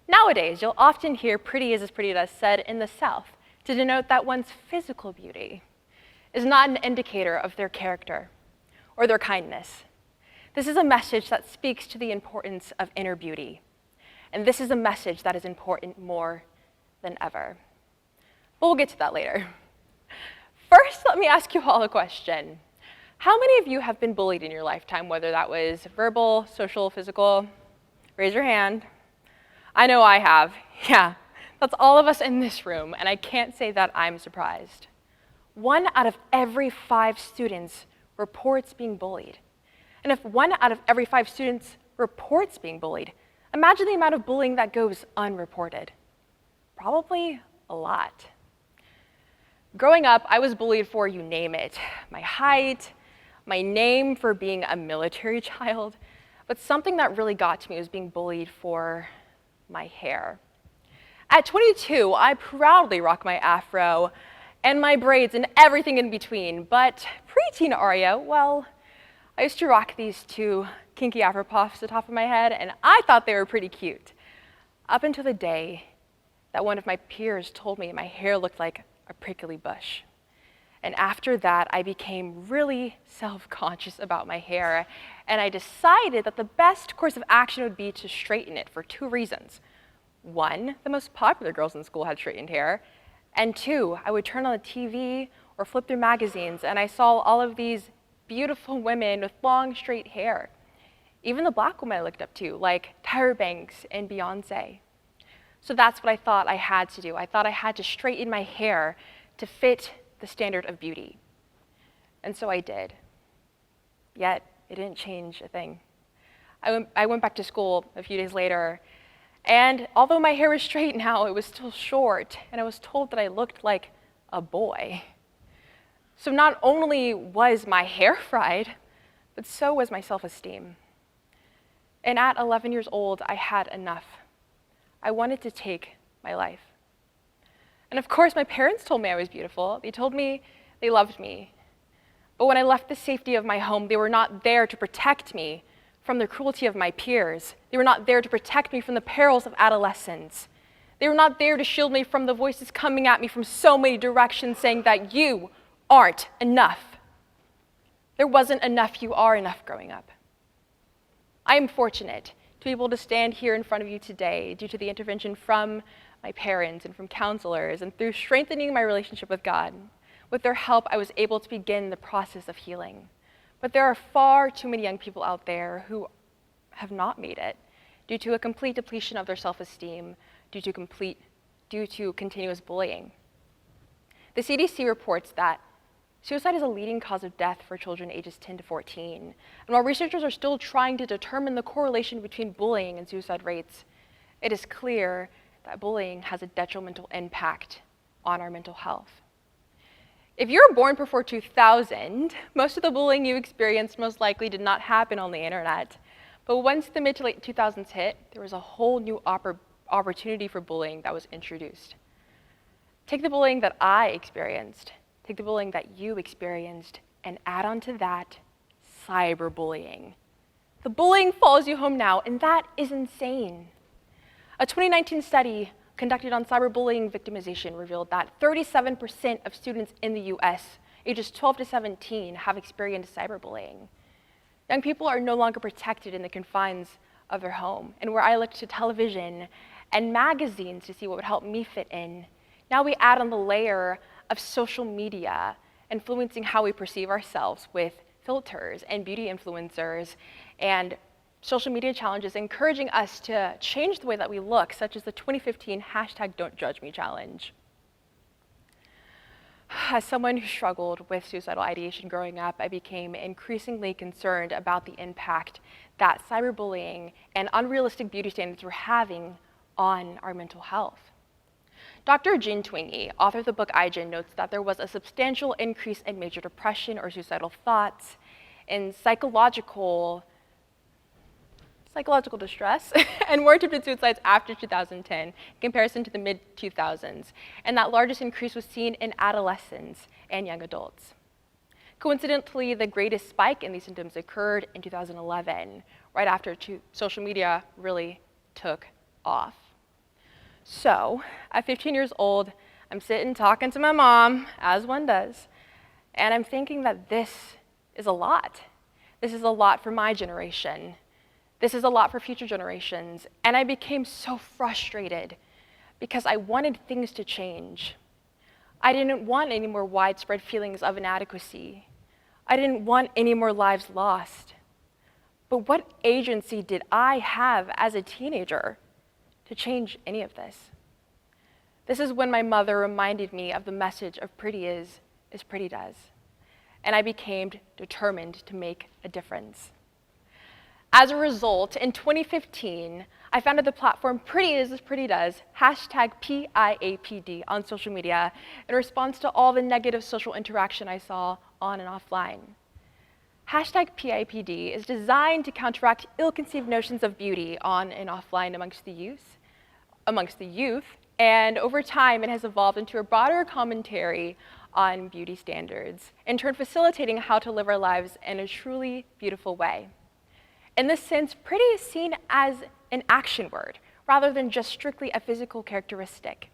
Nowadays, you'll often hear pretty is as pretty does said in the South to denote that one's physical beauty is not an indicator of their character or their kindness. This is a message that speaks to the importance of inner beauty. And this is a message that is important more than ever. But we'll get to that later. First, let me ask you all a question. How many of you have been bullied in your lifetime, whether that was verbal, social, physical? Raise your hand. I know I have. Yeah, that's all of us in this room, and I can't say that I'm surprised. 1 out of every 5 students reports being bullied. And if 1 out of every 5 students reports being bullied, imagine the amount of bullying that goes unreported. Probably a lot. Growing up, I was bullied for you name it. My height, my name for being a military child, but something that really got to me was being bullied for my hair. At 22, I proudly rock my afro and my braids and everything in between, but preteen Aria, well, I used to rock these 2 kinky afro puffs at the top of my head, and I thought they were pretty cute. Up until the day that one of my peers told me my hair looked like a prickly bush. And after that, I became really self-conscious about my hair, and I decided that the best course of action would be to straighten it for 2 reasons. 1, the most popular girls in school had straightened hair, and 2, I would turn on the TV or flip through magazines, and I saw all of these beautiful women with long, straight hair. Even the black women I looked up to, like Tyra Banks and Beyonce. So that's what I thought I had to do. I thought I had to straighten my hair to fit the standard of beauty. And so I did. Yet, it didn't change a thing. I went back to school a few days later, and although my hair was straight now, it was still short, and I was told that I looked like a boy. So not only was my hair fried, but so was my self-esteem. And at 11 years old, I had enough. I wanted to take my life. And of course, my parents told me I was beautiful. They told me they loved me. But when I left the safety of my home, they were not there to protect me from the cruelty of my peers. They were not there to protect me from the perils of adolescence. They were not there to shield me from the voices coming at me from so many directions saying that you aren't enough. There wasn't enough you are enough growing up. I am fortunate to be able to stand here in front of you today due to the intervention from my parents and from counselors and through strengthening my relationship with God. With their help, I was able to begin the process of healing. But there are far too many young people out there who have not made it due to a complete depletion of their self-esteem, due to continuous bullying. The CDC reports that suicide is a leading cause of death for children ages 10 to 14. And while researchers are still trying to determine the correlation between bullying and suicide rates, it is clear that bullying has a detrimental impact on our mental health. If you were born before 2000, most of the bullying you experienced most likely did not happen on the internet. But once the mid to late 2000s hit, there was a whole new opportunity for bullying that was introduced. Take the bullying that I experienced, take the bullying that you experienced, and add on to that cyberbullying. The bullying follows you home now, and that is insane. A 2019 study conducted on cyberbullying victimization revealed that 37% of students in the US, ages 12 to 17, have experienced cyberbullying. Young people are no longer protected in the confines of their home, and where I looked to television and magazines to see what would help me fit in, now we add on the layer of social media influencing how we perceive ourselves with filters and beauty influencers and social media challenges encouraging us to change the way that we look, such as the 2015 #Don'tJudgeMe challenge. As someone who struggled with suicidal ideation growing up, I became increasingly concerned about the impact that cyberbullying and unrealistic beauty standards were having on our mental health. Dr. Jin Twenge, author of the book iGen, notes that there was a substantial increase in major depression or suicidal thoughts, in psychological psychological distress, and more attempted suicides after 2010 in comparison to the mid-2000s, and that largest increase was seen in adolescents and young adults. Coincidentally, the greatest spike in these symptoms occurred in 2011, right after social media really took off. So, at 15 years old, I'm sitting talking to my mom, as one does, and I'm thinking that this is a lot. This is a lot for my generation. This is a lot for future generations. And I became so frustrated because I wanted things to change. I didn't want any more widespread feelings of inadequacy. I didn't want any more lives lost. But what agency did I have as a teenager to change any of this? This is when my mother reminded me of the message of pretty is pretty does. And I became determined to make a difference. As a result, in 2015, I founded the platform Pretty is Pretty Does, hashtag PIAPD on social media in response to all the negative social interaction I saw on and offline. Hashtag PIAPD is designed to counteract ill-conceived notions of beauty on and offline amongst the youth, and over time it has evolved into a broader commentary on beauty standards, in turn facilitating how to live our lives in a truly beautiful way. In this sense, pretty is seen as an action word, rather than just strictly a physical characteristic.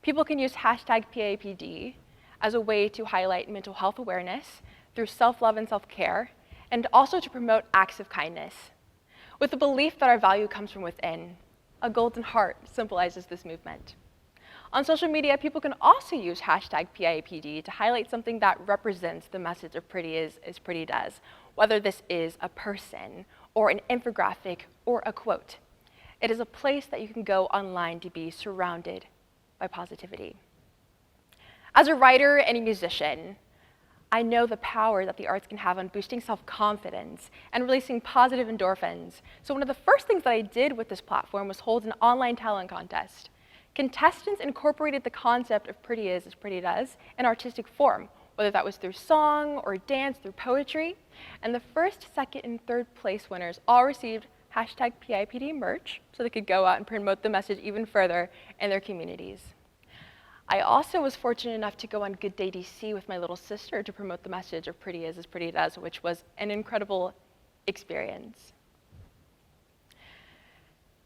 People can use hashtag PIAPD as a way to highlight mental health awareness through self-love and self-care, and also to promote acts of kindness. With the belief that our value comes from within, a golden heart symbolizes this movement. On social media, people can also use hashtag PIAPD to highlight something that represents the message of pretty is pretty does, whether this is a person or an infographic or a quote. It is a place that you can go online to be surrounded by positivity. As a writer and a musician, I know the power that the arts can have on boosting self-confidence and releasing positive endorphins. So one of the first things that I did with this platform was hold an online talent contest. Contestants incorporated the concept of pretty is pretty does in artistic form, whether that was through song or dance, through poetry. And the first, second, and third place winners all received hashtag PIAPD merch so they could go out and promote the message even further in their communities. I also was fortunate enough to go on Good Day DC with my little sister to promote the message of pretty is pretty does, which was an incredible experience.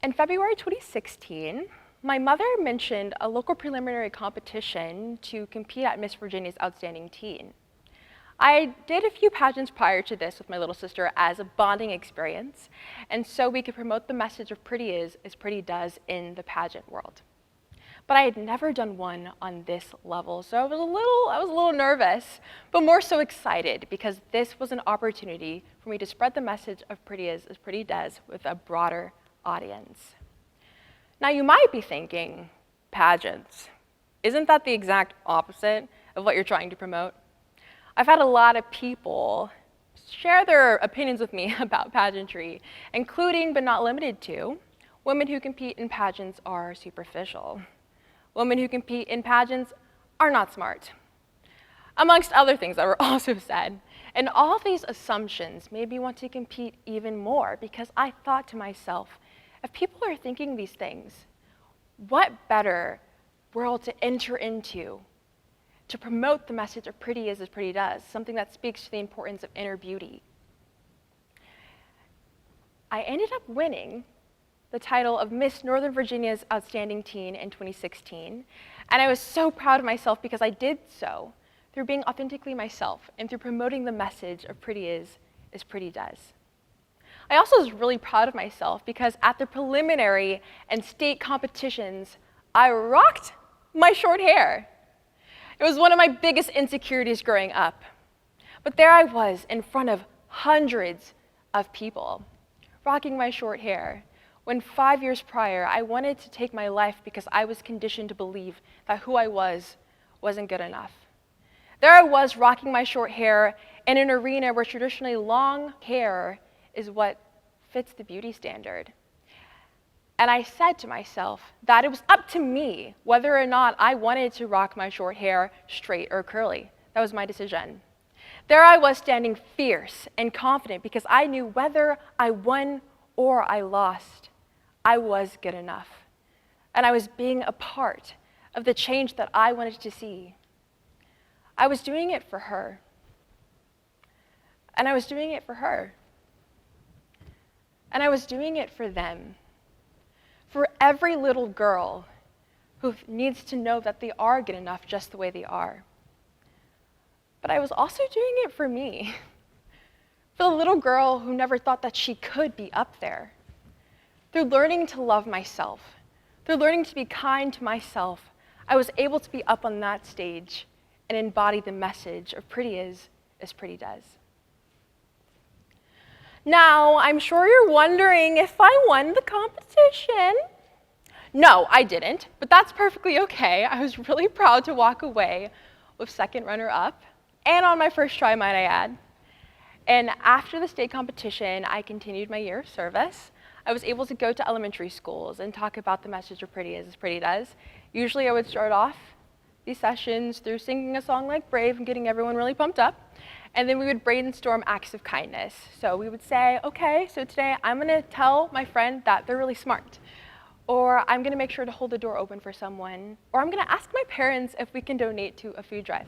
In February 2016, my mother mentioned a local preliminary competition to compete at Miss Virginia's Outstanding Teen. I did a few pageants prior to this with my little sister as a bonding experience, and so we could promote the message of pretty is pretty does in the pageant world. But I had never done one on this level, so I was a little nervous, but more so excited because this was an opportunity for me to spread the message of pretty is pretty does with a broader audience. Now you might be thinking, pageants, isn't that the exact opposite of what you're trying to promote? I've had a lot of people share their opinions with me about pageantry, including but not limited to, women who compete in pageants are superficial. Women who compete in pageants are not smart, amongst other things that were also said. And all these assumptions made me want to compete even more because I thought to myself, if people are thinking these things, what better world to enter into to promote the message of pretty is pretty does, something that speaks to the importance of inner beauty. I ended up winning the title of Miss Northern Virginia's Outstanding Teen in 2016, and I was so proud of myself because I did so through being authentically myself and through promoting the message of pretty is pretty does. I also was really proud of myself because at the preliminary and state competitions, I rocked my short hair. It was one of my biggest insecurities growing up. But there I was in front of hundreds of people, rocking my short hair, when 5 years prior, I wanted to take my life because I was conditioned to believe that who I wasn't good enough. There I was rocking my short hair in an arena where traditionally long hair is what fits the beauty standard. And I said to myself that it was up to me whether or not I wanted to rock my short hair straight or curly. That was my decision. There I was standing fierce and confident because I knew whether I won or I lost, I was good enough. And I was being a part of the change that I wanted to see. I was doing it for her. And I was doing it for her. And I was doing it for them. For every little girl who needs to know that they are good enough just the way they are. But I was also doing it for me. For the little girl who never thought that she could be up there. Through learning to love myself, through learning to be kind to myself, I was able to be up on that stage and embody the message of pretty is as pretty does. Now, I'm sure you're wondering if I won the competition. No, I didn't, but that's perfectly okay. I was really proud to walk away with second runner-up, and on my first try, might I add. And after the state competition, I continued my year of service. I was able to go to elementary schools and talk about the message of pretty is as pretty does. Usually I would start off these sessions through singing a song like Brave and getting everyone really pumped up. And then we would brainstorm acts of kindness. So we would say, okay, so today I'm gonna tell my friend that they're really smart. Or I'm gonna make sure to hold the door open for someone. Or I'm gonna ask my parents if we can donate to a food drive.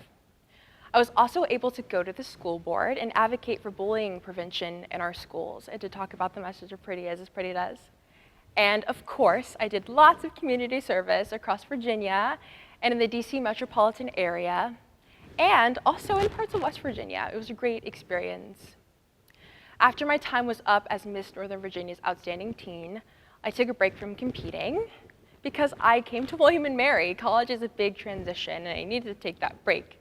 I was also able to go to the school board and advocate for bullying prevention in our schools and to talk about the message of pretty is as pretty does. And of course, I did lots of community service across Virginia and in the DC metropolitan area, and also in parts of West Virginia. It was a great experience. After my time was up as Miss Northern Virginia's Outstanding Teen, I took a break from competing because I came to William&Mary. College is a big transition, and I needed to take that break.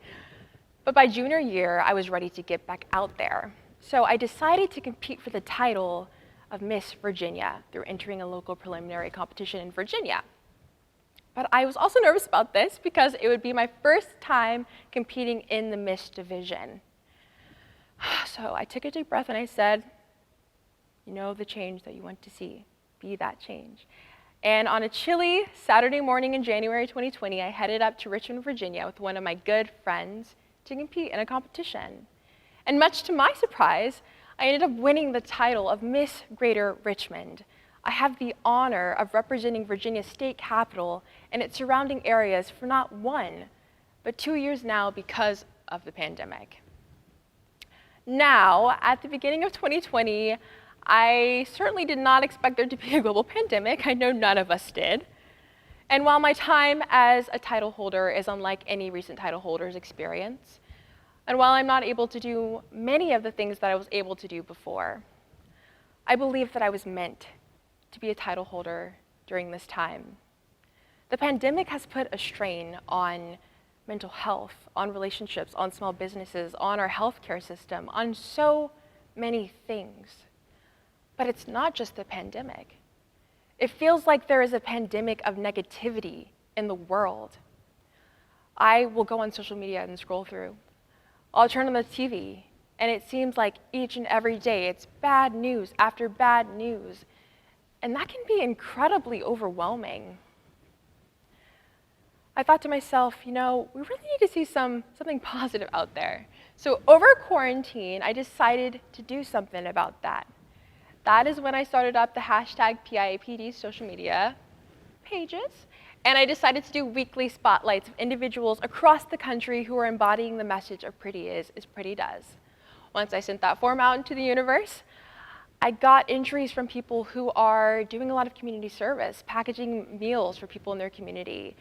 But by junior year, I was ready to get back out there. So I decided to compete for the title of Miss Virginia through entering a local preliminary competition in Virginia. But I was also nervous about this because it would be my first time competing in the Miss division. So I took a deep breath and I said, you know the change that you want to see, be that change. And on a chilly Saturday morning in January 2020, I headed up to Richmond, Virginia with one of my good friends to compete in a competition. And much to my surprise, I ended up winning the title of Miss Greater Richmond. I have the honor of representing Virginia's state capital and its surrounding areas for not 1, but 2 years now because of the pandemic. Now, at the beginning of 2020, I certainly did not expect there to be a global pandemic. I know none of us did. And while my time as a title holder is unlike any recent title holder's experience, and while I'm not able to do many of the things that I was able to do before, I believe that I was meant to be a title holder during this time. The pandemic has put a strain on mental health, on relationships, on small businesses, on our healthcare system, on so many things. But it's not just the pandemic. It feels like there is a pandemic of negativity in the world. I will go on social media and scroll through. I'll turn on the TV, and it seems like each and every day it's bad news after bad news. And that can be incredibly overwhelming. I thought to myself, you know, we really need to see something positive out there. So over quarantine, I decided to do something about that. That is when I started up the hashtag PIAPD social media pages, and I decided to do weekly spotlights of individuals across the country who are embodying the message of pretty is as pretty does. Once I sent that form out into the universe, I got entries from people who are doing a lot of community service, packaging meals for people in their community,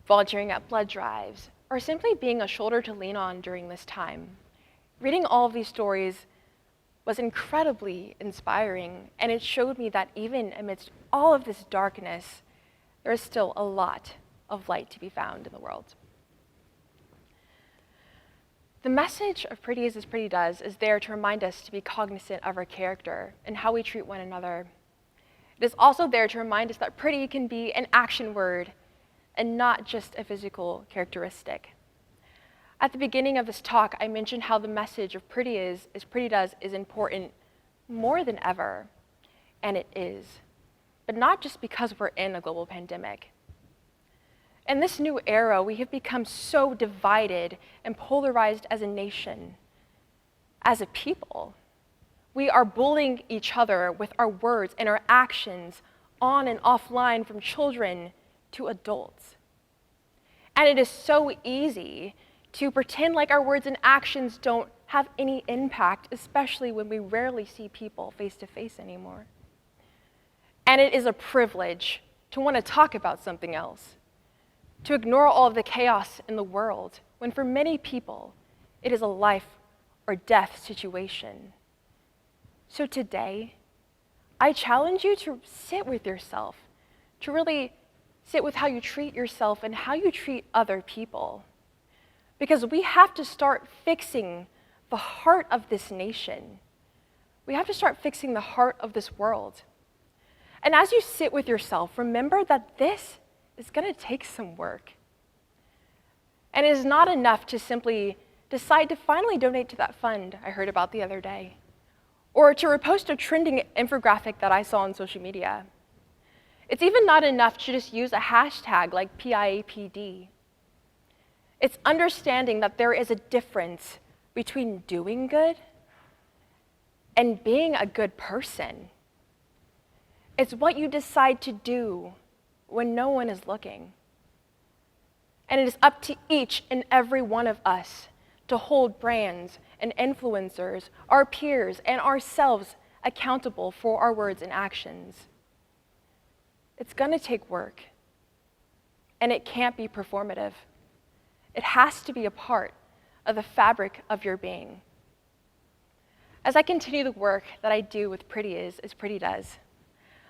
volunteering at blood drives, or simply being a shoulder to lean on during this time. Reading all of these stories was incredibly inspiring, and it showed me that even amidst all of this darkness, there is still a lot of light to be found in the world. The message of pretty is as pretty does is there to remind us to be cognizant of our character and how we treat one another. It is also there to remind us that pretty can be an action word and not just a physical characteristic. At the beginning of this talk, I mentioned how the message of pretty is as pretty does is important more than ever, and it is, but not just because we're in a global pandemic. In this new era, we have become so divided and polarized as a nation, as a people. We are bullying each other with our words and our actions on and offline, from children to adults. And it is so easy to pretend like our words and actions don't have any impact, especially when we rarely see people face to face anymore. And it is a privilege to want to talk about something else, to ignore all of the chaos in the world, when for many people, it is a life or death situation. So today, I challenge you to sit with yourself, to really sit with how you treat yourself and how you treat other people. Because we have to start fixing the heart of this nation. We have to start fixing the heart of this world. And as you sit with yourself, remember that this is going to take some work. And it is not enough to simply decide to finally donate to that fund I heard about the other day, or to repost a trending infographic that I saw on social media. It's even not enough to just use a hashtag like PIAPD. It's understanding that there is a difference between doing good and being a good person. It's what you decide to do when no one is looking. And it is up to each and every one of us to hold brands and influencers, our peers, and ourselves accountable for our words and actions. It's going to take work, and it can't be performative. It has to be a part of the fabric of your being. As I continue the work that I do with Pretty Is as Pretty Does,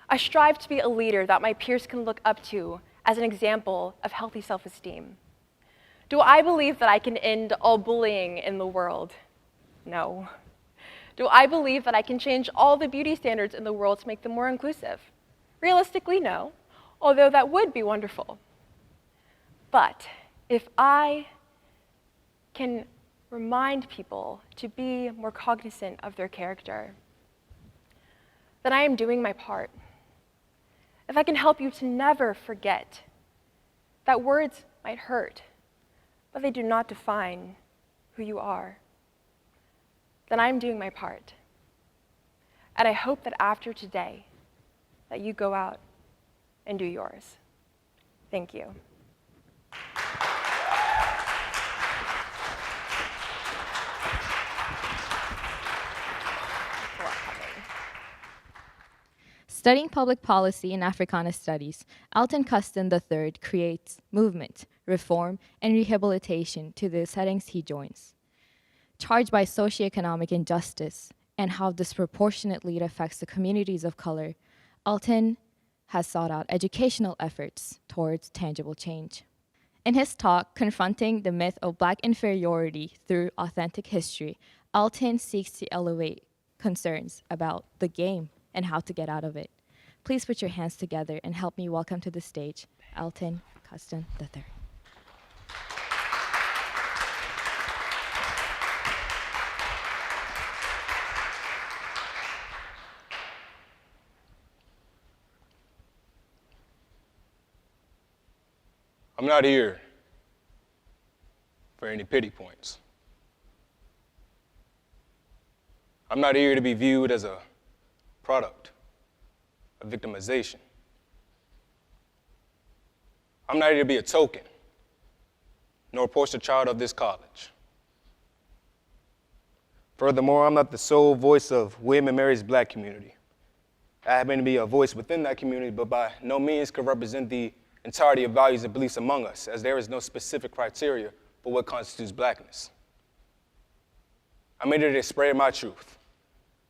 I strive to be a leader that my peers can look up to as an example of healthy self-esteem. Do I believe that I can end all bullying in the world? No. Do I believe that I can change all the beauty standards in the world to make them more inclusive? Realistically, no, although that would be wonderful. But if I can remind people to be more cognizant of their character, then I am doing my part. If I can help you to never forget that words might hurt, but they do not define who you are, then I'm doing my part. And I hope that after today, that you go out and do yours. Thank you. Studying public policy and Africana studies, Alton Coston III creates movement, reform, and rehabilitation to the settings he joins. Charged by socioeconomic injustice and how disproportionately it affects the communities of color, Alton has sought out educational efforts towards tangible change. In his talk, Confronting the Myth of Black Inferiority Through Authentic History, Alton seeks to elevate concerns about the game and how to get out of it. Please put your hands together and help me welcome to the stage Alton Coston III. I'm not here for any pity points. I'm not here to be viewed as a product of victimization. I'm not here to be a token, nor a poster child of this college. Furthermore, I'm not the sole voice of William and Mary's Black community. I happen to be a voice within that community, but by no means could represent the entirety of values and beliefs among us, as there is no specific criteria for what constitutes Blackness. I'm here to spread my truth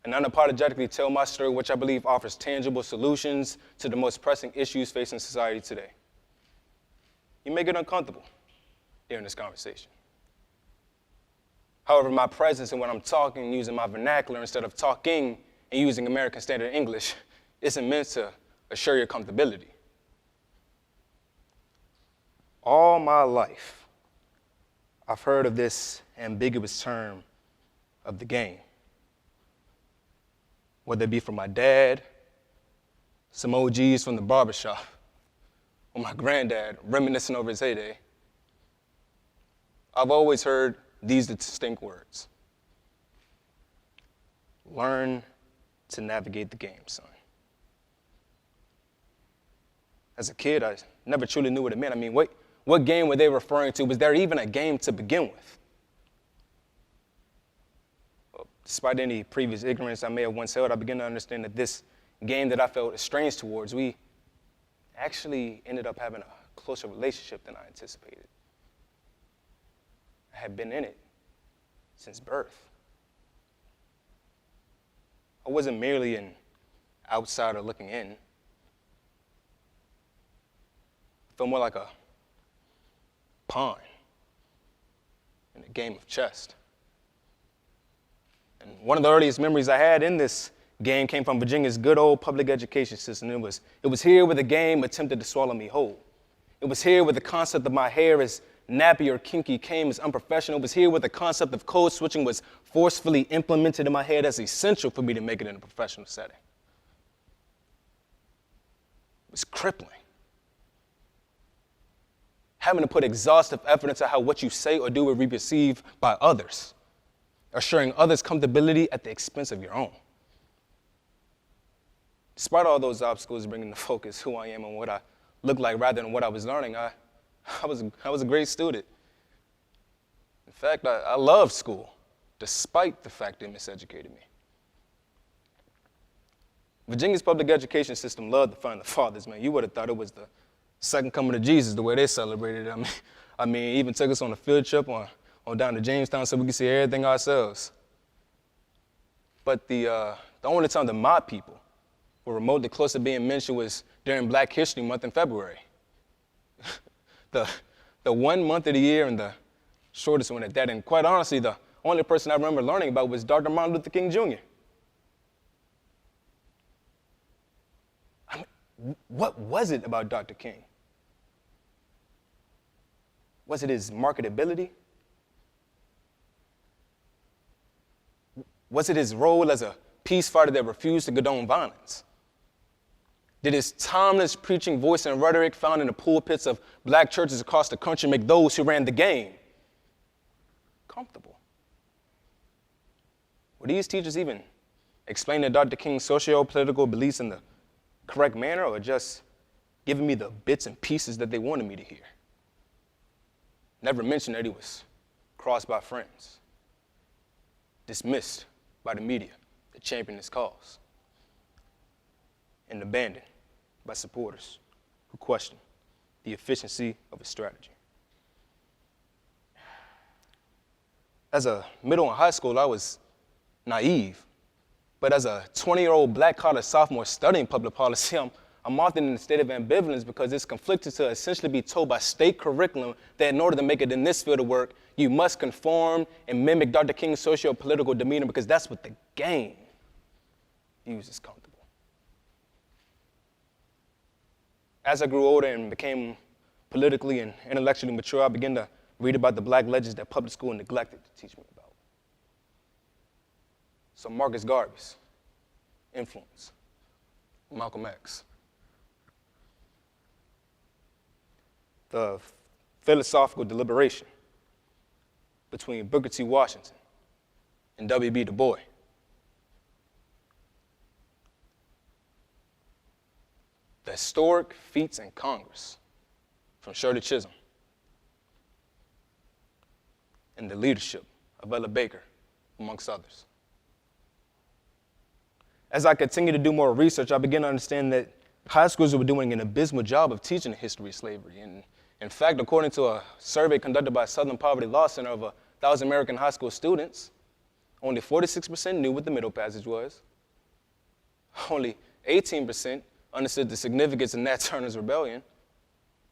and unapologetically tell my story, which I believe offers tangible solutions to the most pressing issues facing society today. You may get uncomfortable during this conversation. However, my presence and when I'm talking using my vernacular instead of talking and using American Standard English isn't meant to assure your comfortability. All my life, I've heard of this ambiguous term of the game. Whether it be from my dad, some OGs from the barbershop, or my granddad reminiscing over his heyday, I've always heard these distinct words: Learn to navigate the game, son. As a kid, I never truly knew what it meant. I mean, what game were they referring to? Was there even a game to begin with? Well, despite any previous ignorance I may have once held, I began to understand that this game that I felt estranged towards, we actually ended up having a closer relationship than I anticipated. I had been in it since birth. I wasn't merely an outsider looking in. I felt more like a pawn in a game of chess. And one of the earliest memories I had in this game came from Virginia's good old public education system. It was here where the game attempted to swallow me whole. It was here where the concept of my hair as nappy or kinky came as unprofessional. It was here where the concept of code switching was forcefully implemented in my head as essential for me to make it in a professional setting. It was crippling. Having to put exhaustive effort into how what you say or do will be perceived by others, assuring others' comfortability at the expense of your own. Despite all those obstacles bringing to focus who I am and what I look like rather than what I was learning, I was a great student. In fact, I loved school, despite the fact it miseducated me. Virginia's public education system loved the Founding Fathers, man. You would have thought it was the second coming of Jesus, the way they celebrated it. I mean, even took us on a field trip on down to Jamestown so we could see everything ourselves. But the only time that my people were remotely close to being mentioned was during Black History Month in February. The 1 month of the year and the shortest one at that. And quite honestly, the only person I remember learning about was Dr. Martin Luther King Jr. I mean, what was it about Dr. King? Was it his marketability? Was it his role as a peace fighter that refused to condone violence? Did his timeless preaching voice and rhetoric found in the pulpits of Black churches across the country make those who ran the game comfortable? Were these teachers even explaining Dr. King's socio-political beliefs in the correct manner, or just giving me the bits and pieces that they wanted me to hear? Never mentioned that he was crossed by friends, dismissed by the media that championed his cause, and abandoned by supporters who questioned the efficiency of his strategy. As a middle and high schooler, I was naive, but as a 20-year-old Black college sophomore studying public policy, I'm often in a state of ambivalence because it's conflicted to essentially be told by state curriculum that in order to make it in this field of work, you must conform and mimic Dr. King's socio-political demeanor because that's what the game views as comfortable. As I grew older and became politically and intellectually mature, I began to read about the Black legends that public school neglected to teach me about. So Marcus Garvey's influence, Malcolm X, the philosophical deliberation between Booker T. Washington and W.B. Du Bois, the historic feats in Congress from Shirley Chisholm, and the leadership of Ella Baker, amongst others. As I continue to do more research, I begin to understand that high schools were doing an abysmal job of teaching the history of slavery. And in fact, according to a survey conducted by Southern Poverty Law Center of 1,000 American high school students, only 46% knew what the Middle Passage was. Only 18% understood the significance of Nat Turner's rebellion,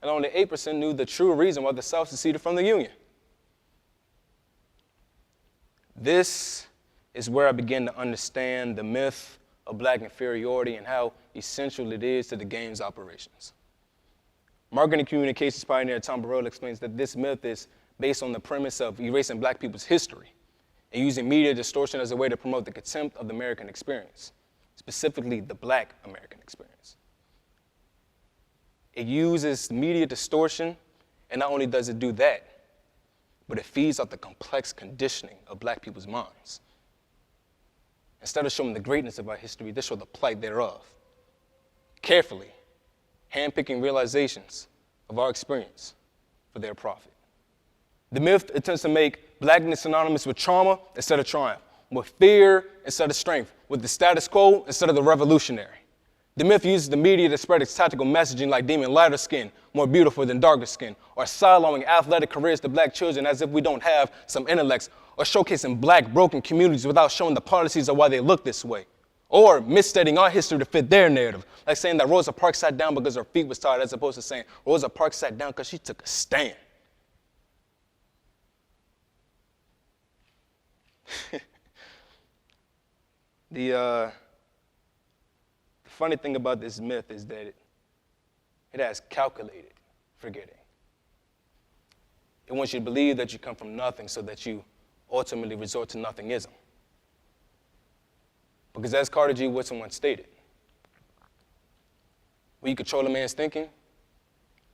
and only 8% knew the true reason why the South seceded from the Union. This is where I begin to understand the myth of Black inferiority and how essential it is to the game's operations. Marketing and communications pioneer Tom Burrell explains that this myth is based on the premise of erasing Black people's history and using media distortion as a way to promote the contempt of the American experience, specifically the Black American experience. It uses media distortion, and not only does it do that, but it feeds off the complex conditioning of Black people's minds. Instead of showing the greatness of our history, they show the plight thereof. Carefully, handpicking realizations of our experience for their profit. The myth attempts to make blackness synonymous with trauma instead of triumph, with fear instead of strength, with the status quo instead of the revolutionary. The myth uses the media to spread its tactical messaging like deeming lighter skin more beautiful than darker skin, or siloing athletic careers to black children as if we don't have some intellects, or showcasing black broken communities without showing the policies of why they look this way, or misstating our history to fit their narrative, like saying that Rosa Parks sat down because her feet was tired, as opposed to saying Rosa Parks sat down because she took a stand. The funny thing about this myth is that it has calculated forgetting. It wants you to believe that you come from nothing so that you ultimately resort to nothingism. Because as Carter G. Woodson once stated, when you control a man's thinking,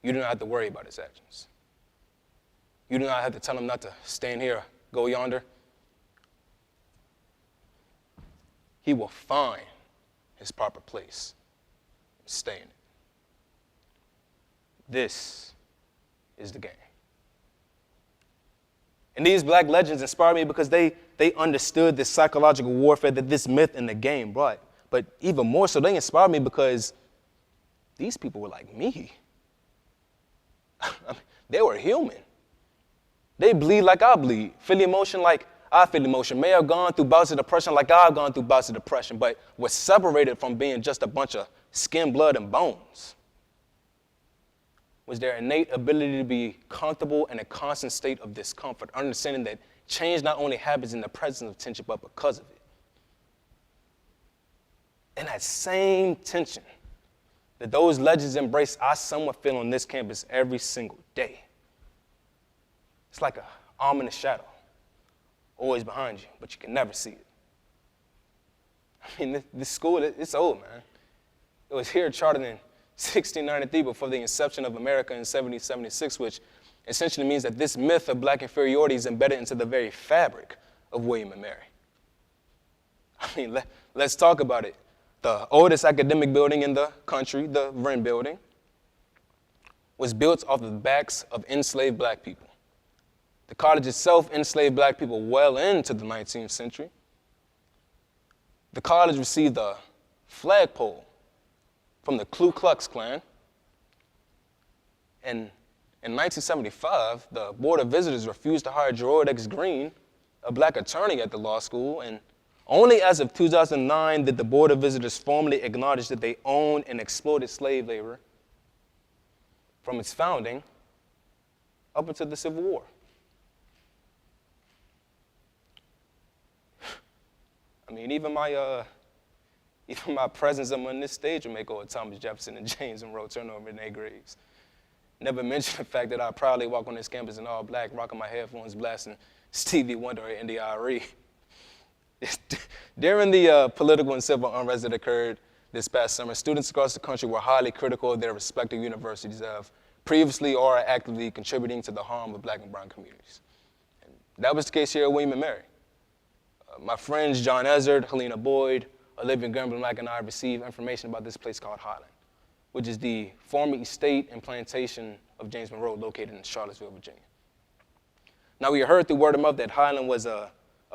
you do not have to worry about his actions. You do not have to tell him not to stand here, go yonder. He will find his proper place and stay in it. This is the game. And these black legends inspired me because they understood the psychological warfare that this myth and the game brought. But even more so, they inspired me because these people were like me. I mean, they were human. They bleed like I bleed, feel emotion like I feel emotion, may have gone through bouts of depression like I've gone through bouts of depression, but was separated from being just a bunch of skin, blood, and bones was their innate ability to be comfortable in a constant state of discomfort, understanding that change not only happens in the presence of tension, but because of it. And that same tension that those legends embrace, I somewhat feel on this campus every single day. It's like an ominous shadow, always behind you, but you can never see it. I mean, this school, it's old, man. It was here chartered in 1693 before the inception of America in 1776, which essentially means that this myth of black inferiority is embedded into the very fabric of William and Mary. I mean, let's talk about it. The oldest academic building in the country, the Wren Building, was built off the backs of enslaved black people. The college itself enslaved black people well into the 19th century. The college received a flagpole from the Ku Klux Klan. And in 1975, the Board of Visitors refused to hire Gerard X. Green, a black attorney at the law school, and only as of 2009 did the Board of Visitors formally acknowledge that they owned and exploited slave labor from its founding up until the Civil War. I mean, even my presence on this stage will make old Thomas Jefferson and James Monroe turn over in their graves. Never mention the fact that I proudly walk on this campus in all black, rocking my headphones, blasting Stevie Wonder or NDRE. During the political and civil unrest that occurred this past summer, students across the country were highly critical of their respective universities of previously or actively contributing to the harm of black and brown communities. And that was the case here at William and Mary. My friends John Ezzard, Helena Boyd, Olivia Grimble-Mack, and I received information about this place called Highland, which is the former estate and plantation of James Monroe located in Charlottesville, Virginia. Now, we heard through word of mouth that Highland was a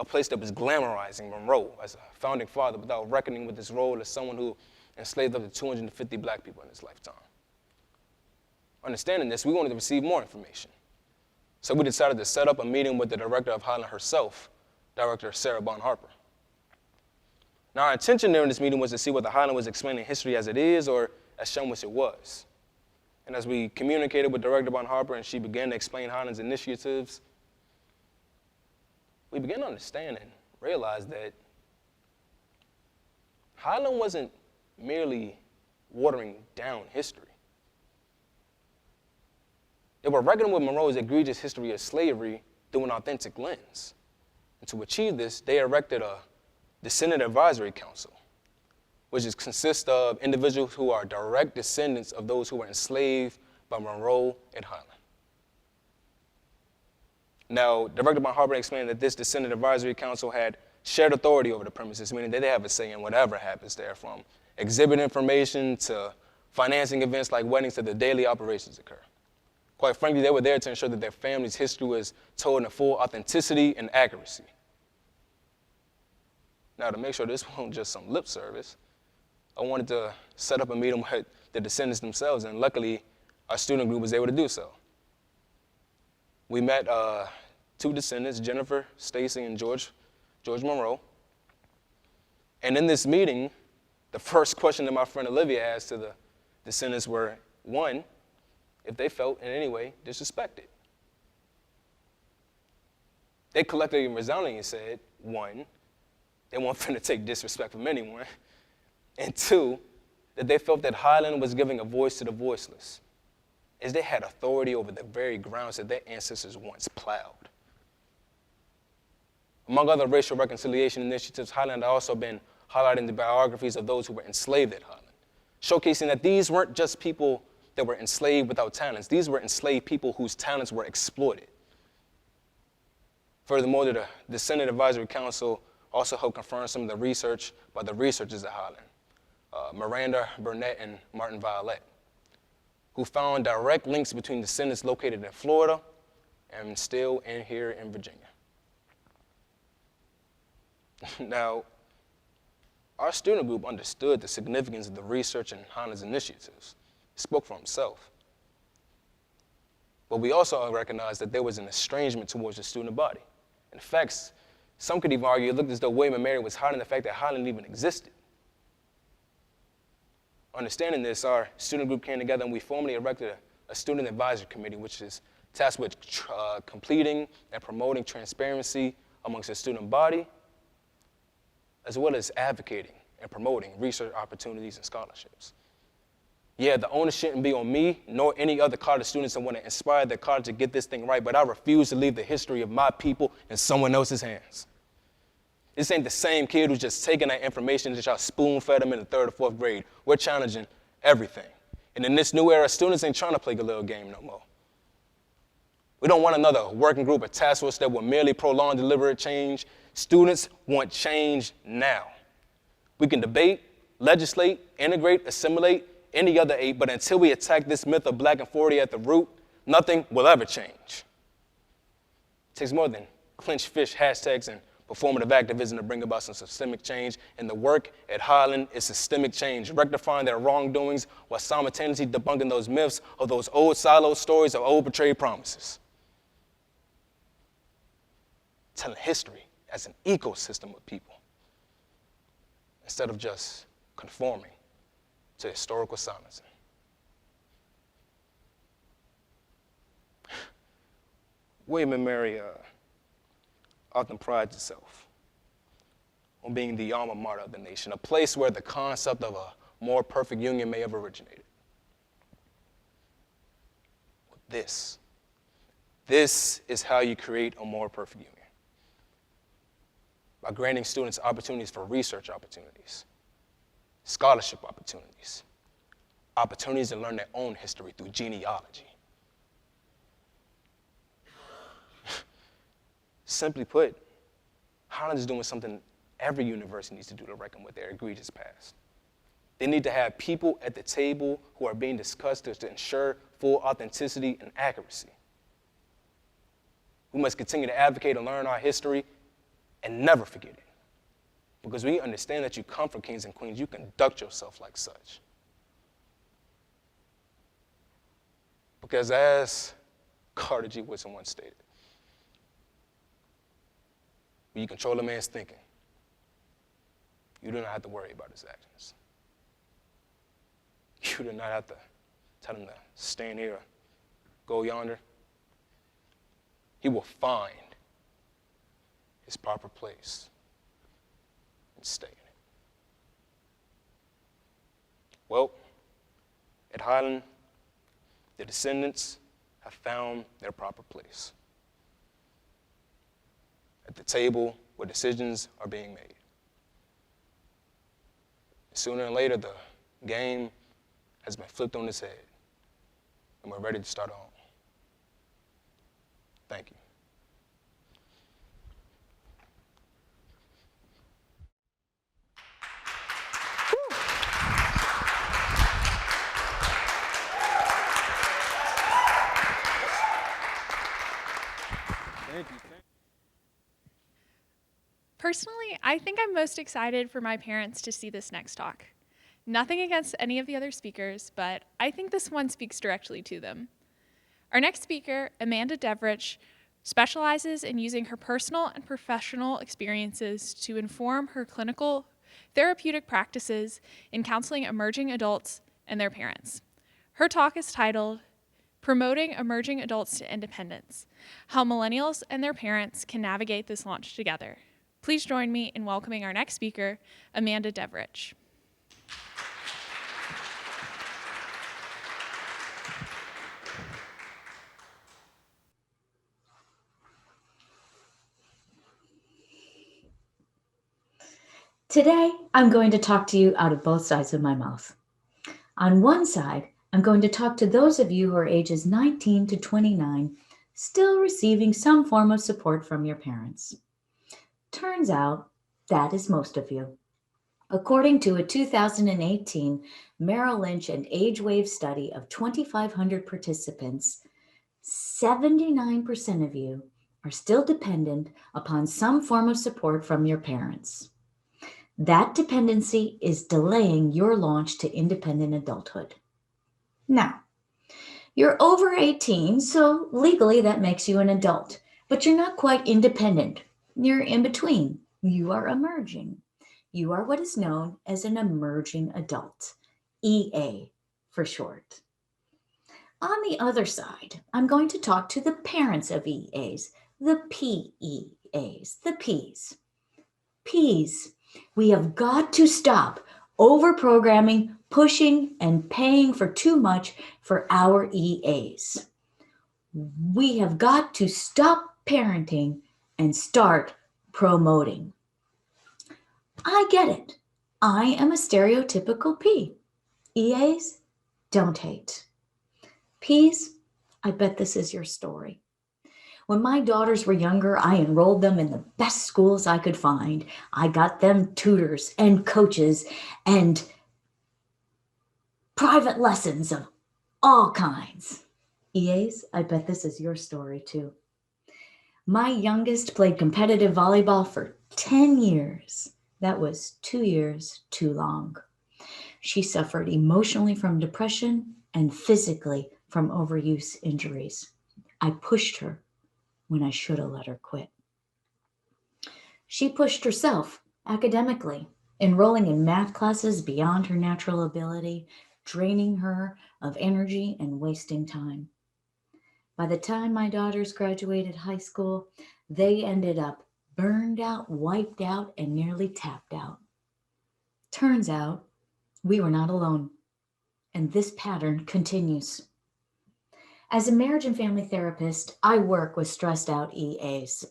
place that was glamorizing Monroe as a founding father without reckoning with his role as someone who enslaved up to 250 black people in his lifetime. Understanding this, we wanted to receive more information. So we decided to set up a meeting with the director of Highland herself, Director Sarah Bon Harper. Now, our intention during this meeting was to see whether Highland was explaining history as it is or as shown which it was. And as we communicated with Director Bon Harper and she began to explain Highland's initiatives, we began to understand and realize that Highland wasn't merely watering down history. They were reckoning with Monroe's egregious history of slavery through an authentic lens. And to achieve this, they erected a Descendant Advisory Council, which consists of individuals who are direct descendants of those who were enslaved by Monroe and Highland. Now, Director Von Harper explained that this Descendant Advisory Council had shared authority over the premises, meaning that they have a say in whatever happens there, from exhibit information to financing events like weddings to the daily operations occur. Quite frankly, they were there to ensure that their family's history was told in full authenticity and accuracy. Now, to make sure this wasn't just some lip service, I wanted to set up a meeting with the descendants themselves, and luckily, our student group was able to do so. We met two descendants, Jennifer, Stacy, and George Monroe. And in this meeting, the first question that my friend Olivia asked to the descendants were, one, if they felt in any way disrespected. They collectively and resoundingly said, one, they weren't finna take disrespect from anyone, and two, that they felt that Highland was giving a voice to the voiceless, as they had authority over the very grounds that their ancestors once plowed. Among other racial reconciliation initiatives, Highland had also been highlighting the biographies of those who were enslaved at Highland, showcasing that these weren't just people that were enslaved without talents. These were enslaved people whose talents were exploited. Furthermore, the Descendant Advisory Council also helped confirm some of the research by the researchers at Highland, Miranda Burnett and Martin Violet, who found direct links between descendants located in Florida and still in here in Virginia. Now, our student group understood the significance of the research and Highland's initiatives. It spoke for himself. But we also recognized that there was an estrangement towards the student body. In fact, some could even argue it looked as though William and Mary was hiding the fact that Highland even existed. Understanding this, our student group came together and we formally erected a student advisory committee, which is tasked with completing and promoting transparency amongst the student body, as well as advocating and promoting research opportunities and scholarships. Yeah, the onus shouldn't be on me, nor any other college students that want to inspire their college to get this thing right, but I refuse to leave the history of my people in someone else's hands. This ain't the same kid who's just taking that information that y'all spoon-fed him in the 3rd or 4th grade. We're challenging everything. And in this new era, students ain't trying to play a little game no more. We don't want another working group or task force that will merely prolong deliberate change. Students want change now. We can debate, legislate, integrate, assimilate, any other eight, but until we attack this myth of black authority at the root, nothing will ever change. It takes more than clinch fish hashtags and performative activism to bring about some systemic change, and the work at Highland is systemic change, rectifying their wrongdoings while simultaneously debunking those myths of those old siloed stories of old betrayed promises. Telling history as an ecosystem of people, instead of just conforming to historical silencing. William and Mary often prides itself on being the alma mater of the nation, a place where the concept of a more perfect union may have originated. This is how you create a more perfect union. By granting students opportunities for research opportunities, scholarship opportunities, opportunities to learn their own history through genealogy. Simply put, Highland is doing something every university needs to do to reckon with their egregious past. They need to have people at the table who are being discussed to ensure full authenticity and accuracy. We must continue to advocate and learn our history and never forget it. Because we understand that you come from kings and queens, you conduct yourself like such. Because as Carter G. Woodson once stated, when you control a man's thinking, you do not have to worry about his actions. You do not have to tell him to stand here, go yonder. He will find his proper place and stay in it. Well, at Highland, the descendants have found their proper place. At the table where decisions are being made. Sooner or later, the game has been flipped on its head, and we're ready to start on. Thank you. I think I'm most excited for my parents to see this next talk. Nothing against any of the other speakers, but I think this one speaks directly to them. Our next speaker, Amanda Deverich, specializes in using her personal and professional experiences to inform her clinical therapeutic practices in counseling emerging adults and their parents. Her talk is titled, Promoting Emerging Adults to Independence, How Millennials and Their Parents Can Navigate This Launch Together. Please join me in welcoming our next speaker, Amanda Deverich. Today, I'm going to talk to you out of both sides of my mouth. On one side, I'm going to talk to those of you who are ages 19 to 29, still receiving some form of support from your parents. Turns out, that is most of you. According to a 2018 Merrill Lynch and AgeWave study of 2,500 participants, 79% of you are still dependent upon some form of support from your parents. That dependency is delaying your launch to independent adulthood. Now, you're over 18, so legally that makes you an adult, but you're not quite independent. You're in between. You are emerging. You are what is known as an emerging adult, EA for short. On the other side, I'm going to talk to the parents of EAs, the PEAs, the Ps. Ps, we have got to stop over-programming, pushing, and paying for too much for our EAs. We have got to stop parenting and start promoting. I get it. I am a stereotypical P. EAs, don't hate. Ps, I bet this is your story. When my daughters were younger, I enrolled them in the best schools I could find. I got them tutors and coaches and private lessons of all kinds. EAs, I bet this is your story too. My youngest played competitive volleyball for 10 years. That was 2 years too long. She suffered emotionally from depression and physically from overuse injuries. I pushed her when I should have let her quit. She pushed herself academically, enrolling in math classes beyond her natural ability, draining her of energy and wasting time. By the time my daughters graduated high school, they ended up burned out, wiped out, and nearly tapped out. Turns out we were not alone, and this pattern continues. As a marriage and family therapist, I work with stressed out EAs.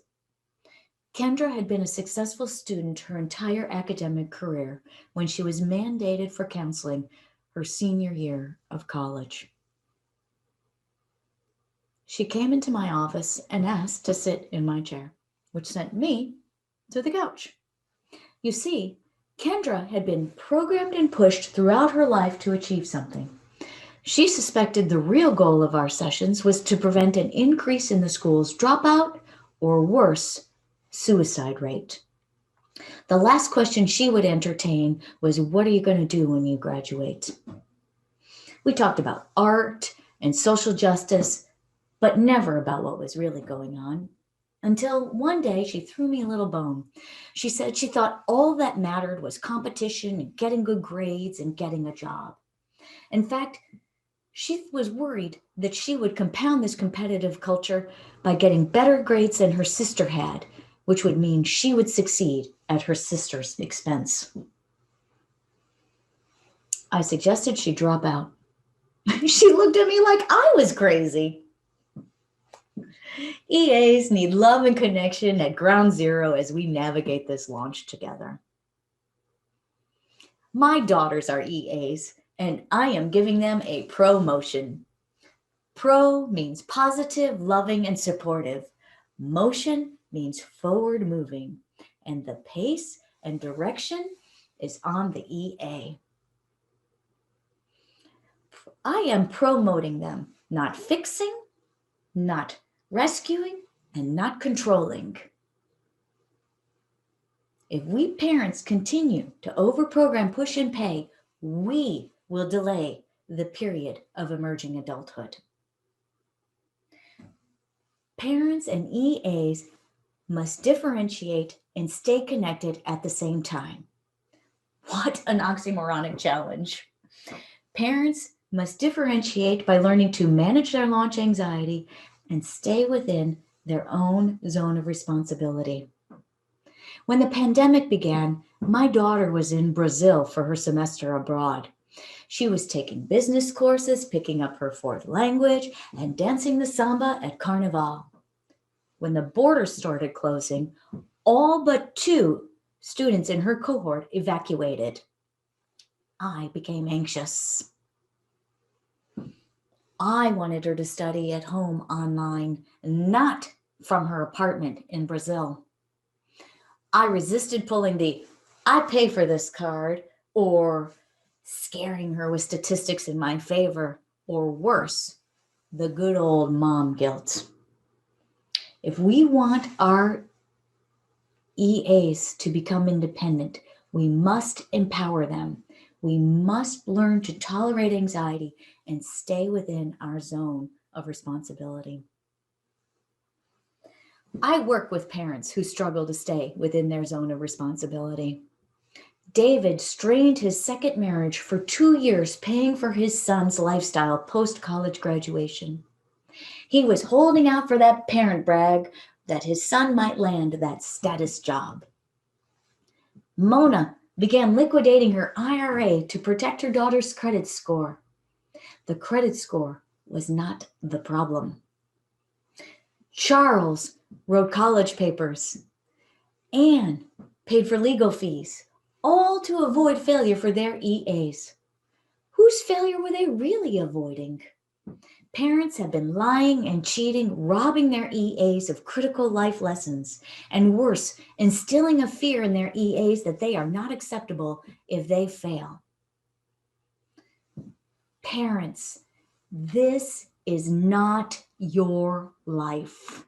Kendra had been a successful student her entire academic career when she was mandated for counseling her senior year of college. She came into my office and asked to sit in my chair, which sent me to the couch. You see, Kendra had been programmed and pushed throughout her life to achieve something. She suspected the real goal of our sessions was to prevent an increase in the school's dropout or worse, suicide rate. The last question she would entertain was, what are you going to do when you graduate? We talked about art and social justice, but never about what was really going on. Until one day she threw me a little bone. She said she thought all that mattered was competition and getting good grades and getting a job. In fact, she was worried that she would compound this competitive culture by getting better grades than her sister had, which would mean she would succeed at her sister's expense. I suggested she drop out. She looked at me like I was crazy. EAs need love and connection at ground zero as we navigate this launch together. My daughters are EAs, and I am giving them a promotion. Pro means positive, loving, and supportive. Motion means forward moving, and the pace and direction is on the EA. I am promoting them, not fixing, not rescuing, and not controlling. If we parents continue to overprogram, push, and pay, we will delay the period of emerging adulthood. Parents and EAs must differentiate and stay connected at the same time. What an oxymoronic challenge. Parents must differentiate by learning to manage their launch anxiety and stay within their own zone of responsibility. When the pandemic began, my daughter was in Brazil for her semester abroad. She was taking business courses, picking up her fourth language, and dancing the samba at Carnival. When the borders started closing, all but 2 students in her cohort evacuated. I became anxious. I wanted her to study at home online, not from her apartment in Brazil. I resisted pulling the "I pay for this" card, or scaring her with statistics in my favor, or worse, the good old mom guilt. If we want our EAs to become independent, we must empower them. We must learn to tolerate anxiety and stay within our zone of responsibility. I work with parents who struggle to stay within their zone of responsibility. David strained his second marriage for 2 years, paying for his son's lifestyle post-college graduation. He was holding out for that parent brag that his son might land that status job. Mona began liquidating her IRA to protect her daughter's credit score. The credit score was not the problem. Charles wrote college papers. Anne paid for legal fees, all to avoid failure for their EAs. Whose failure were they really avoiding? Parents have been lying and cheating, robbing their EAs of critical life lessons, and worse, instilling a fear in their EAs that they are not acceptable if they fail. Parents, this is not your life.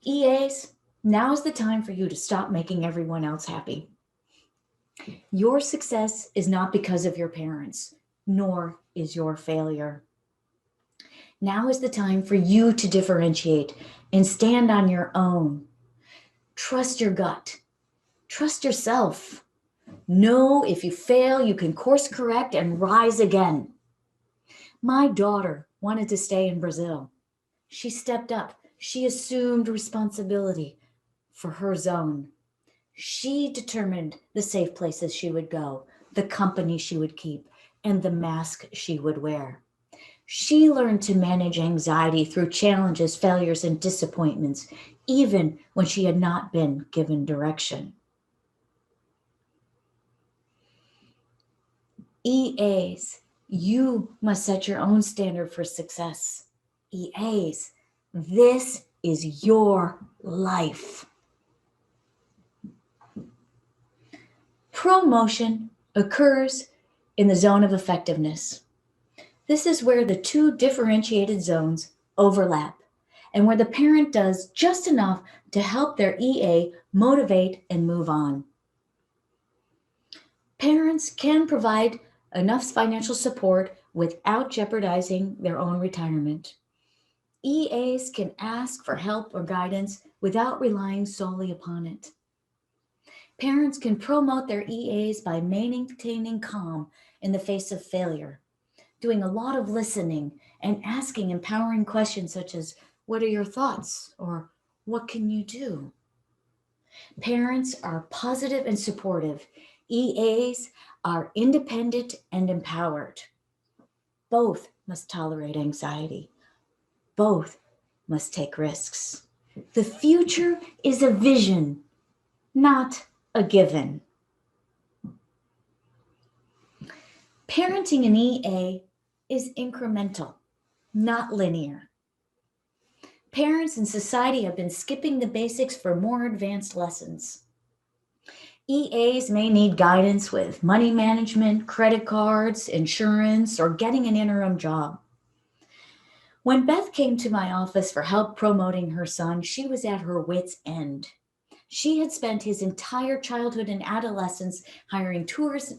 EAs, now is the time for you to stop making everyone else happy. Your success is not because of your parents, nor is your failure. Now is the time for you to differentiate and stand on your own. Trust your gut. Trust yourself. Know if you fail, you can course correct and rise again. My daughter wanted to stay in Brazil. She stepped up. She assumed responsibility for her zone. She determined the safe places she would go, the company she would keep, and the mask she would wear. She learned to manage anxiety through challenges, failures, and disappointments, even when she had not been given direction. EAs, you must set your own standard for success. EAs, this is your life. Promotion occurs in the zone of effectiveness. This is where the 2 differentiated zones overlap and where the parent does just enough to help their EA motivate and move on. Parents can provide enough financial support without jeopardizing their own retirement. EAs can ask for help or guidance without relying solely upon it. Parents can promote their EAs by maintaining calm in the face of failure, doing a lot of listening and asking empowering questions such as, "What are your thoughts?" or "What can you do?" Parents are positive and supportive. EAs are independent and empowered. Both must tolerate anxiety. Both must take risks. The future is a vision, not a given. Parenting an EA is incremental, not linear. Parents and society have been skipping the basics for more advanced lessons. EAs may need guidance with money management, credit cards, insurance, or getting an interim job. When Beth came to my office for help promoting her son, she was at her wit's end. She had spent his entire childhood and adolescence hiring tutors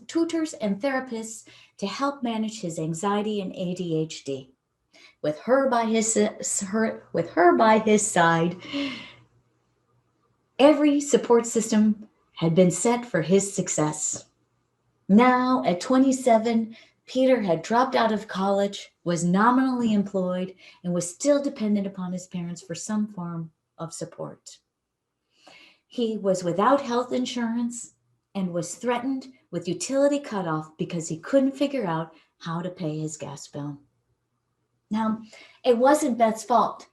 and therapists to help manage his anxiety and ADHD. With her by his side, every support system had been set for his success. Now, at 27, Peter had dropped out of college, was nominally employed, and was still dependent upon his parents for some form of support. He was without health insurance and was threatened with utility cutoff because he couldn't figure out how to pay his gas bill. Now, it wasn't Beth's fault.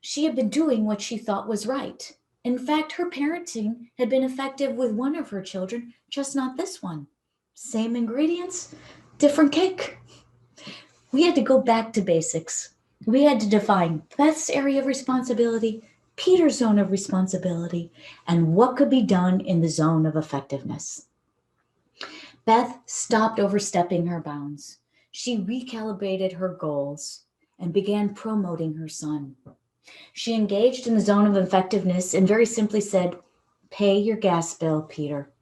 She had been doing what she thought was right. In fact, her parenting had been effective with one of her children, just not this one. Same ingredients, different cake. We had to go back to basics. We had to define Beth's area of responsibility, Peter's zone of responsibility, and what could be done in the zone of effectiveness. Beth stopped overstepping her bounds. She recalibrated her goals and began promoting her son. She engaged in the zone of effectiveness and very simply said, "Pay your gas bill, Peter."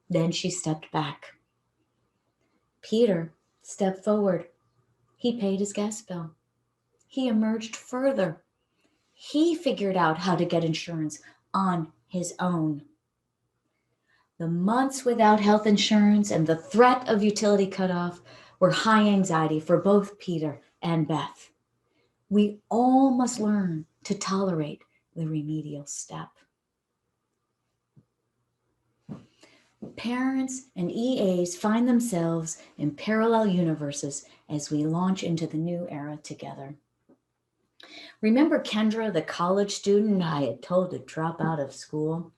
Then she stepped back. Peter stepped forward. He paid his gas bill. He emerged further. He figured out how to get insurance on his own. The months without health insurance and the threat of utility cutoff were high anxiety for both Peter and Beth. We all must learn to tolerate the remedial step. Parents and EAs find themselves in parallel universes as we launch into the new era together. Remember Kendra, the college student I had told to drop out of school?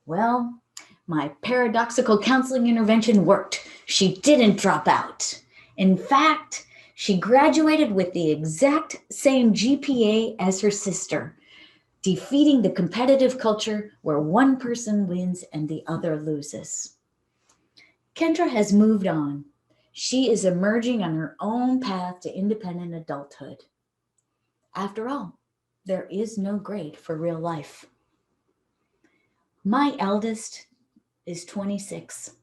Well, my paradoxical counseling intervention worked. She didn't drop out. In fact, she graduated with the exact same GPA as her sister, defeating the competitive culture where one person wins and the other loses. Kendra has moved on. She is emerging on her own path to independent adulthood. After all, there is no grade for real life. My eldest is 26.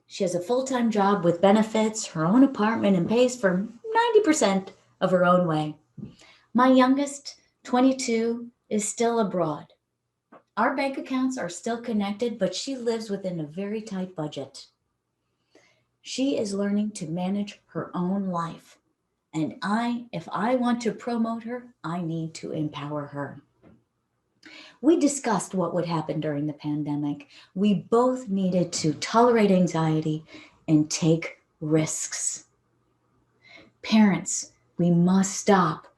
She has a full-time job with benefits, her own apartment, and pays for 90% of her own way. My youngest, 22, is still abroad. Our bank accounts are still connected, but she lives within a very tight budget. She is learning to manage her own life. And if I want to promote her, I need to empower her. We discussed what would happen during the pandemic. We both needed to tolerate anxiety and take risks. Parents, we must stop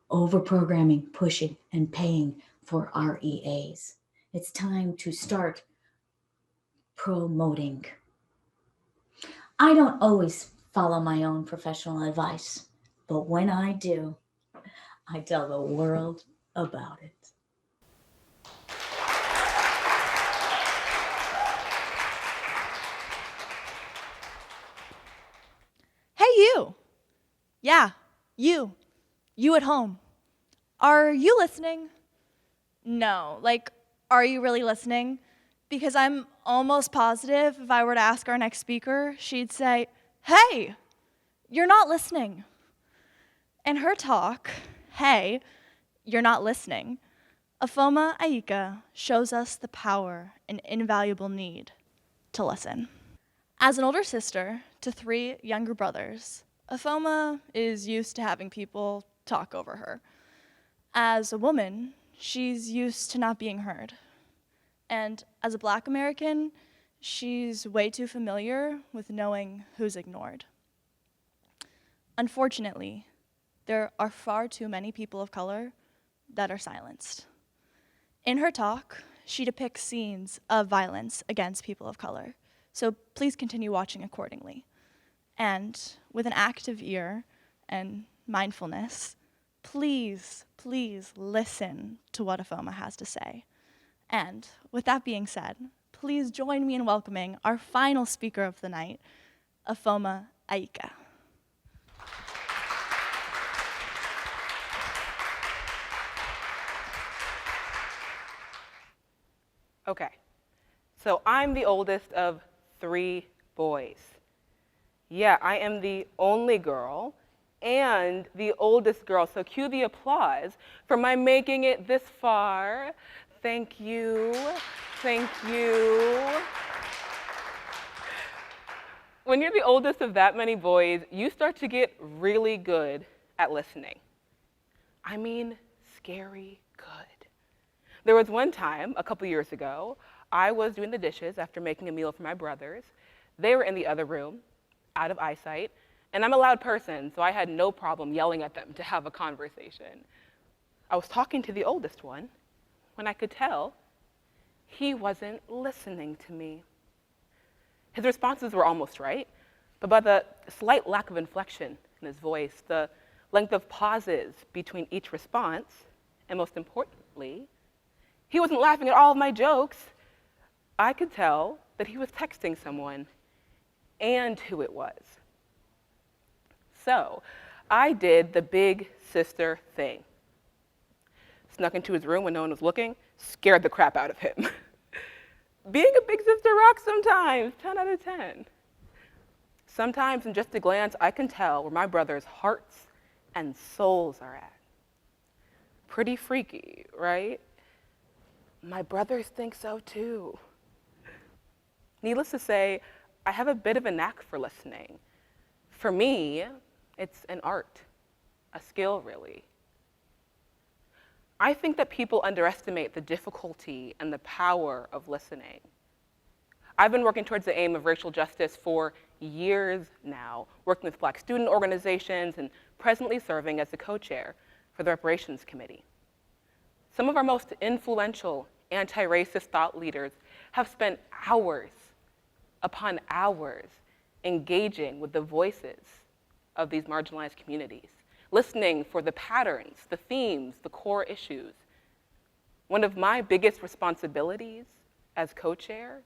overprogramming, pushing, and paying for our EAs. It's time to start promoting. I don't always follow my own professional advice, but when I do, I tell the world about it. Hey, you. Yeah, you. You at home. Are you listening? No, are you really listening? Because I'm almost positive if I were to ask our next speaker, she'd say, "Hey, you're not listening." In her talk, "Hey, you're not listening," Ifeoma Ayika shows us the power and invaluable need to listen. As an older sister to 3 younger brothers, Ifeoma is used to having people talk over her. As a woman, she's used to not being heard. And as a Black American, she's way too familiar with knowing who's ignored. Unfortunately, there are far too many people of color that are silenced. In her talk, she depicts scenes of violence against people of color, so please continue watching accordingly. And with an active ear and mindfulness, please listen to what Ifeoma has to say. And with that being said, please join me in welcoming our final speaker of the night, Ifeoma Ayika. Okay, so I'm the oldest of 3 boys. Yeah, I am the only girl and the oldest girl, so cue the applause for my making it this far. Thank you, thank you. When you're the oldest of that many boys, you start to get really good at listening. I mean, scary good. There was one time, a couple years ago, I was doing the dishes after making a meal for my brothers. They were in the other room, out of eyesight, and I'm a loud person, so I had no problem yelling at them to have a conversation. I was talking to the oldest one when I could tell he wasn't listening to me. His responses were almost right, but by the slight lack of inflection in his voice, the length of pauses between each response, and most importantly, he wasn't laughing at all of my jokes, I could tell that he was texting someone and who it was. So I did the big sister thing. Snuck into his room when no one was looking, scared the crap out of him. Being a big sister rocks sometimes, 10 out of 10. Sometimes in just a glance, I can tell where my brother's hearts and souls are at. Pretty freaky, right? My brothers think so too. Needless to say, I have a bit of a knack for listening. For me, it's an art, a skill really. I think that people underestimate the difficulty and the power of listening. I've been working towards the aim of racial justice for years now, working with Black student organizations and presently serving as the co-chair for the Reparations Committee. Some of our most influential anti-racist thought leaders have spent hours upon hours engaging with the voices of these marginalized communities, listening for the patterns, the themes, the core issues. One of my biggest responsibilities as co-chair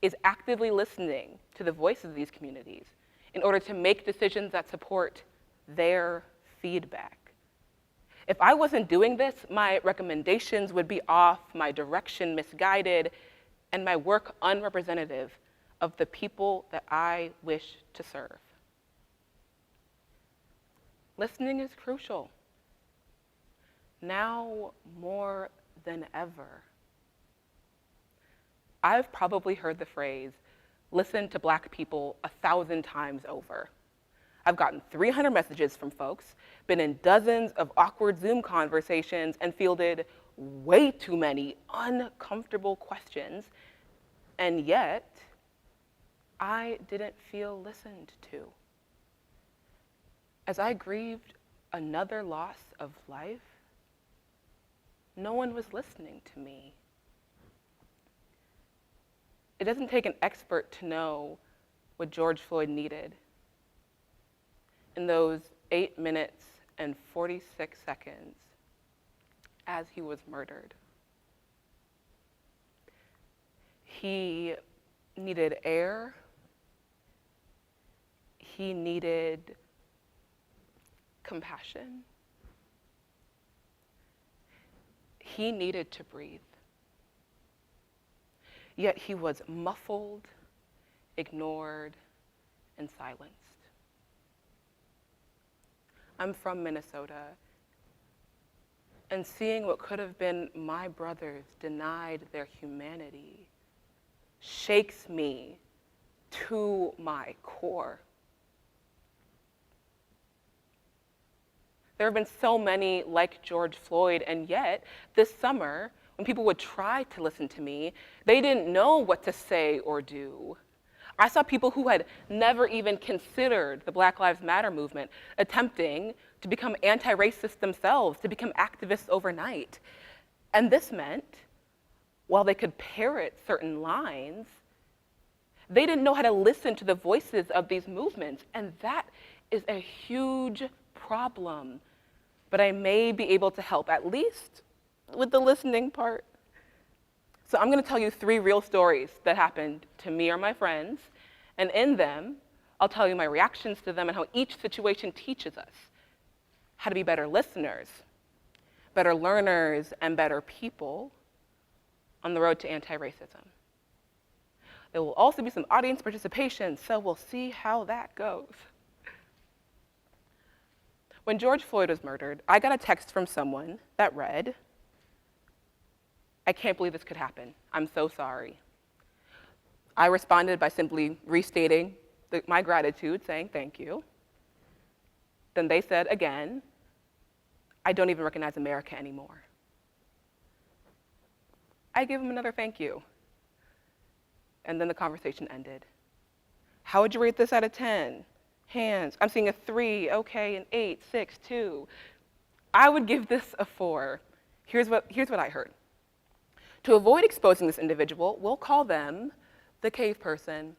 is actively listening to the voices of these communities in order to make decisions that support their feedback. If I wasn't doing this, my recommendations would be off, my direction misguided, and my work unrepresentative of the people that I wish to serve. Listening is crucial, now more than ever. I've probably heard the phrase, listen to Black people 1,000 times over. I've gotten 300 messages from folks, been in dozens of awkward Zoom conversations, and fielded way too many uncomfortable questions, and yet, I didn't feel listened to. As I grieved another loss of life, no one was listening to me. It doesn't take an expert to know what George Floyd needed in those 8 minutes and 46 seconds as he was murdered. He needed air. He needed compassion. He needed to breathe. Yet he was muffled, ignored, and silenced. I'm from Minnesota, and seeing what could have been my brothers denied their humanity shakes me to my core. There have been so many like George Floyd, and yet this summer, when people would try to listen to me, they didn't know what to say or do. I saw people who had never even considered the Black Lives Matter movement attempting to become anti-racist themselves, to become activists overnight. And this meant, while they could parrot certain lines, they didn't know how to listen to the voices of these movements, and that is a huge problem. But I may be able to help, at least with the listening part. So I'm gonna tell you 3 real stories that happened to me or my friends, and in them, I'll tell you my reactions to them and how each situation teaches us how to be better listeners, better learners, and better people, on the road to anti-racism. There will also be some audience participation, so we'll see how that goes. When George Floyd was murdered, I got a text from someone that read, "I can't believe this could happen. I'm so sorry." I responded by simply restating my gratitude, saying thank you. Then they said again, "I don't even recognize America anymore." I gave them another thank you. And then the conversation ended. How would you rate this out of 10? Hands. I'm seeing a 3, okay, an 8, 6, 2. I would give this a 4. Here's what I heard. To avoid exposing this individual, we'll call them the cave person.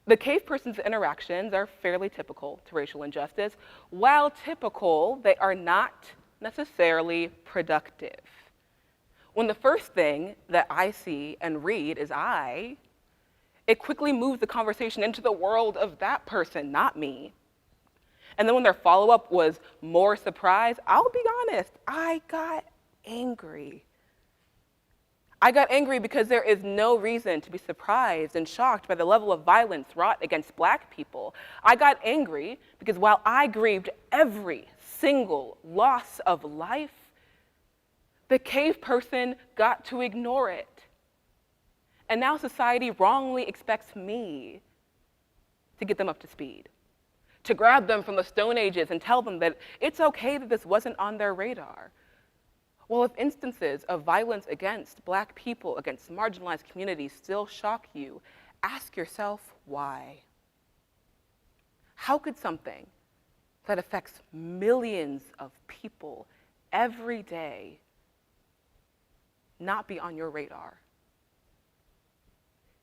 The cave person's interactions are fairly typical to racial injustice. While typical, they are not necessarily productive. When the first thing that I see and read is I, it quickly moves the conversation into the world of that person, not me. And then when their follow-up was more surprise, I'll be honest, I got angry. I got angry because there is no reason to be surprised and shocked by the level of violence wrought against Black people. I got angry because while I grieved every single loss of life, the cave person got to ignore it. And now society wrongly expects me to get them up to speed, to grab them from the Stone Ages and tell them that it's okay that this wasn't on their radar. Well, if instances of violence against Black people, against marginalized communities still shock you, ask yourself why. How could something that affects millions of people every day not be on your radar?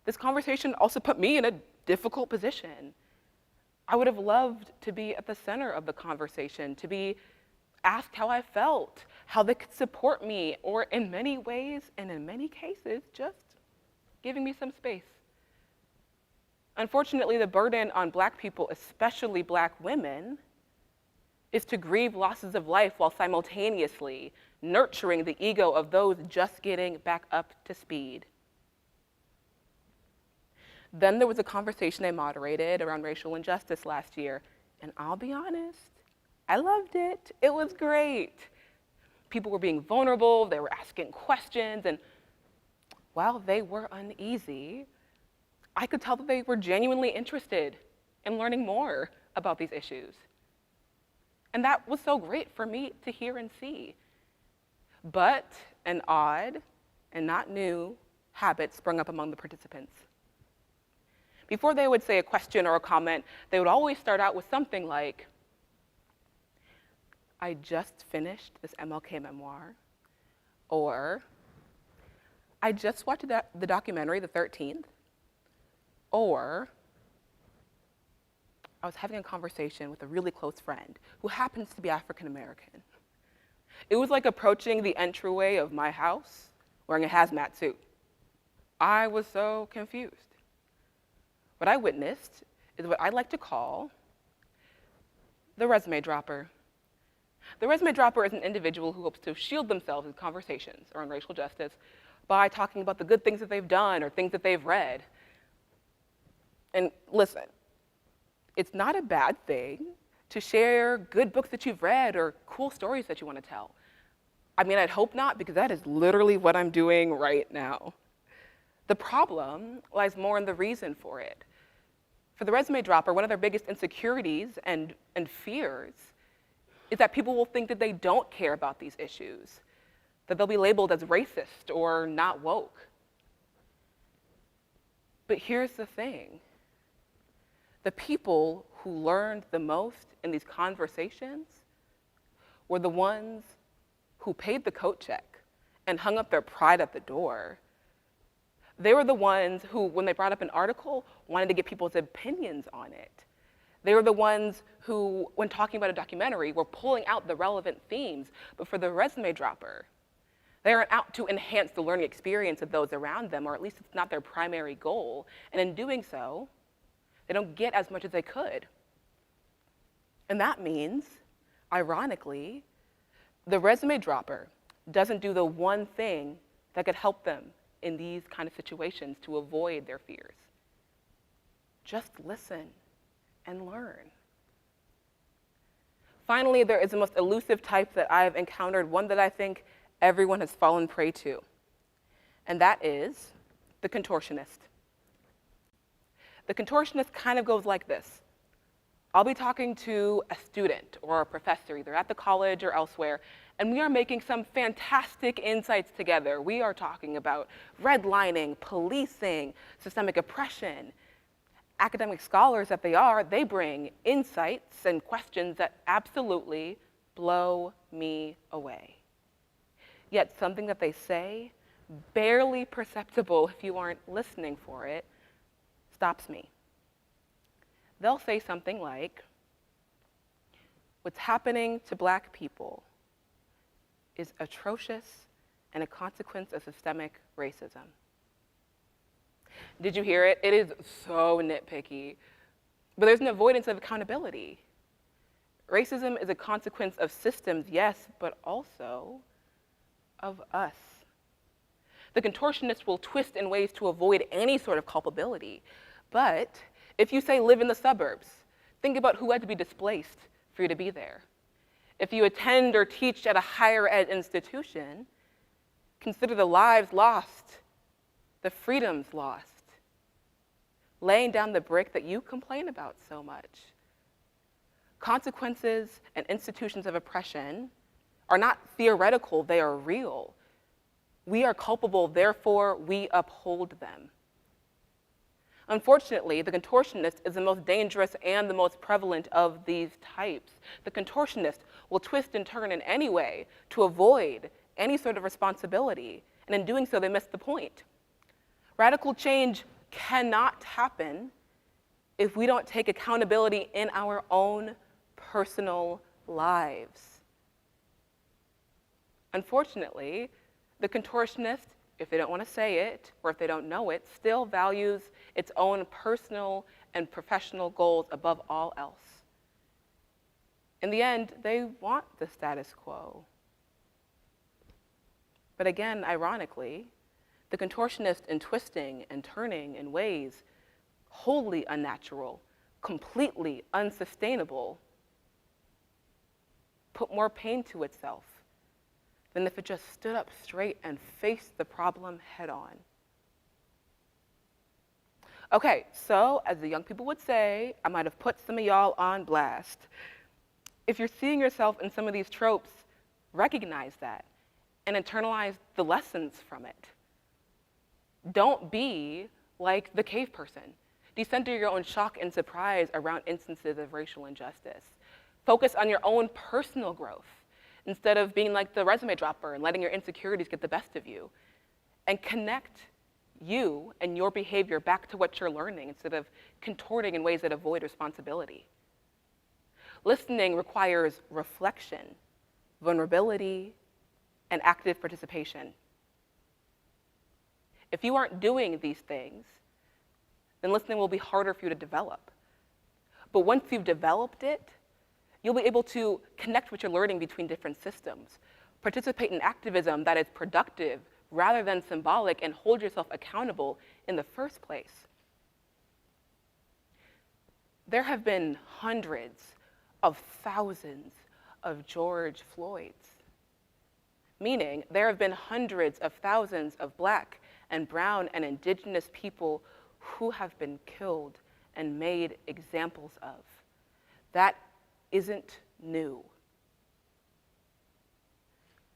This conversation also put me in a difficult position. I would have loved to be at the center of the conversation, to be asked how I felt, how they could support me, or in many ways, and in many cases, just giving me some space. Unfortunately, the burden on Black people, especially Black women, is to grieve losses of life while simultaneously nurturing the ego of those just getting back up to speed. Then there was a conversation I moderated around racial injustice last year, and I'll be honest, I loved it. It was great. People were being vulnerable, they were asking questions, and while they were uneasy, I could tell that they were genuinely interested in learning more about these issues. And that was so great for me to hear and see. But an odd and not new habit sprung up among the participants. Before they would say a question or a comment, they would always start out with something like, "I just finished this MLK memoir," or "I just watched the documentary, The 13th," or "I was having a conversation with a really close friend who happens to be African American." It was like approaching the entryway of my house wearing a hazmat suit. I was so confused. What I witnessed is what I like to call the resume dropper. The resume dropper is an individual who hopes to shield themselves in conversations around racial justice by talking about the good things that they've done or things that they've read. And listen, it's not a bad thing to share good books that you've read or cool stories that you want to tell. I mean, I'd hope not, because that is literally what I'm doing right now. The problem lies more in the reason for it. For the resume dropper, one of their biggest insecurities and fears is that people will think that they don't care about these issues, that they'll be labeled as racist or not woke. But here's the thing. The people who learned the most in these conversations were the ones who paid the coat check and hung up their pride at the door. They were the ones who, when they brought up an article, wanted to get people's opinions on it. They were the ones who, when talking about a documentary, were pulling out the relevant themes. But for the resume dropper, they are out to enhance the learning experience of those around them, or at least it's not their primary goal. And in doing so, they don't get as much as they could. And that means, ironically, the resume dropper doesn't do the one thing that could help them in these kind of situations to avoid their fears. Just listen and learn. Finally, there is the most elusive type that I've encountered, one that I think everyone has fallen prey to, and that is the contortionist. The contortionist kind of goes like this. I'll be talking to a student or a professor, either at the college or elsewhere, and we are making some fantastic insights together. We are talking about redlining, policing, systemic oppression. Academic scholars that they are, they bring insights and questions that absolutely blow me away. Yet something that they say, barely perceptible if you aren't listening for it, stops me. They'll say something like, what's happening to Black people is atrocious and a consequence of systemic racism. Did you hear it? It is so nitpicky, but there's an avoidance of accountability. Racism is a consequence of systems, yes, but also of us. The contortionist will twist in ways to avoid any sort of culpability, but if you say live in the suburbs, think about who had to be displaced for you to be there. If you attend or teach at a higher ed institution, consider the lives lost, the freedoms lost, laying down the brick that you complain about so much. Consequences and institutions of oppression are not theoretical, they are real. We are culpable, therefore we uphold them. Unfortunately, the contortionist is the most dangerous and the most prevalent of these types. The contortionist will twist and turn in any way to avoid any sort of responsibility, and in doing so, they miss the point. Radical change cannot happen if we don't take accountability in our own personal lives. Unfortunately, the contortionist, if they don't want to say it, or if they don't know it, still values its own personal and professional goals above all else. In the end, they want the status quo. But again, ironically, the contortionist in twisting and turning in ways wholly unnatural, completely unsustainable, put more pain to itself than if it just stood up straight and faced the problem head on. Okay, so as the young people would say, I might have put some of y'all on blast. If you're seeing yourself in some of these tropes, recognize that and internalize the lessons from it. Don't be like the cave person. Decenter your own shock and surprise around instances of racial injustice. Focus on your own personal growth instead of being like the resume dropper and letting your insecurities get the best of you. And connect you and your behavior back to what you're learning instead of contorting in ways that avoid responsibility. Listening requires reflection, vulnerability, and active participation. If you aren't doing these things, then listening will be harder for you to develop. But once you've developed it, you'll be able to connect what you're learning between different systems, participate in activism that is productive rather than symbolic, and hold yourself accountable in the first place. There have been hundreds of thousands of George Floyds, meaning there have been hundreds of thousands of Black and brown and indigenous people who have been killed and made examples of. That isn't new.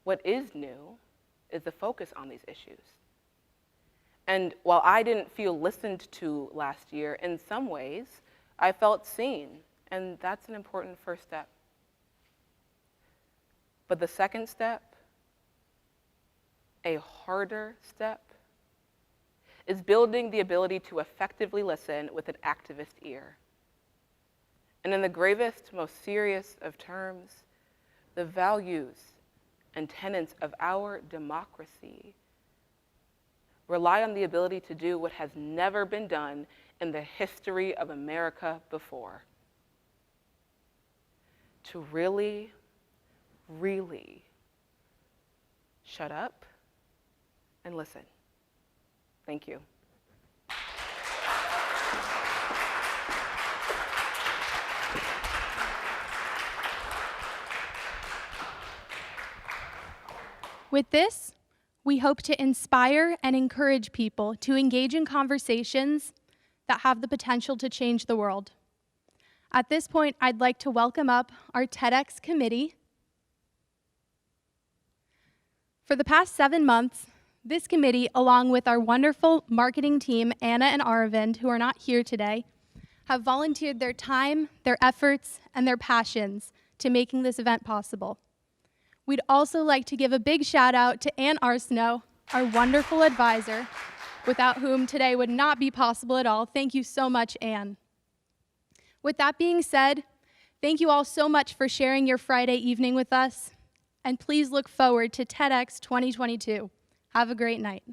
What is new is the focus on these issues. And while I didn't feel listened to last year, in some ways, I felt seen, and that's an important first step. But the second step, a harder step, is building the ability to effectively listen with an activist ear. And in the gravest, most serious of terms, the values and tenets of our democracy rely on the ability to do what has never been done in the history of America before. To really, really shut up and listen. Thank you. With this, we hope to inspire and encourage people to engage in conversations that have the potential to change the world. At this point, I'd like to welcome up our TEDx committee. For the past 7 months, this committee, along with our wonderful marketing team, Anna and Aravind, who are not here today, have volunteered their time, their efforts, and their passions to making this event possible. We'd also like to give a big shout out to Ann Arsenault, our wonderful advisor, without whom today would not be possible at all. Thank you so much, Ann. With that being said, thank you all so much for sharing your Friday evening with us, and please look forward to TEDx 2022. Have a great night.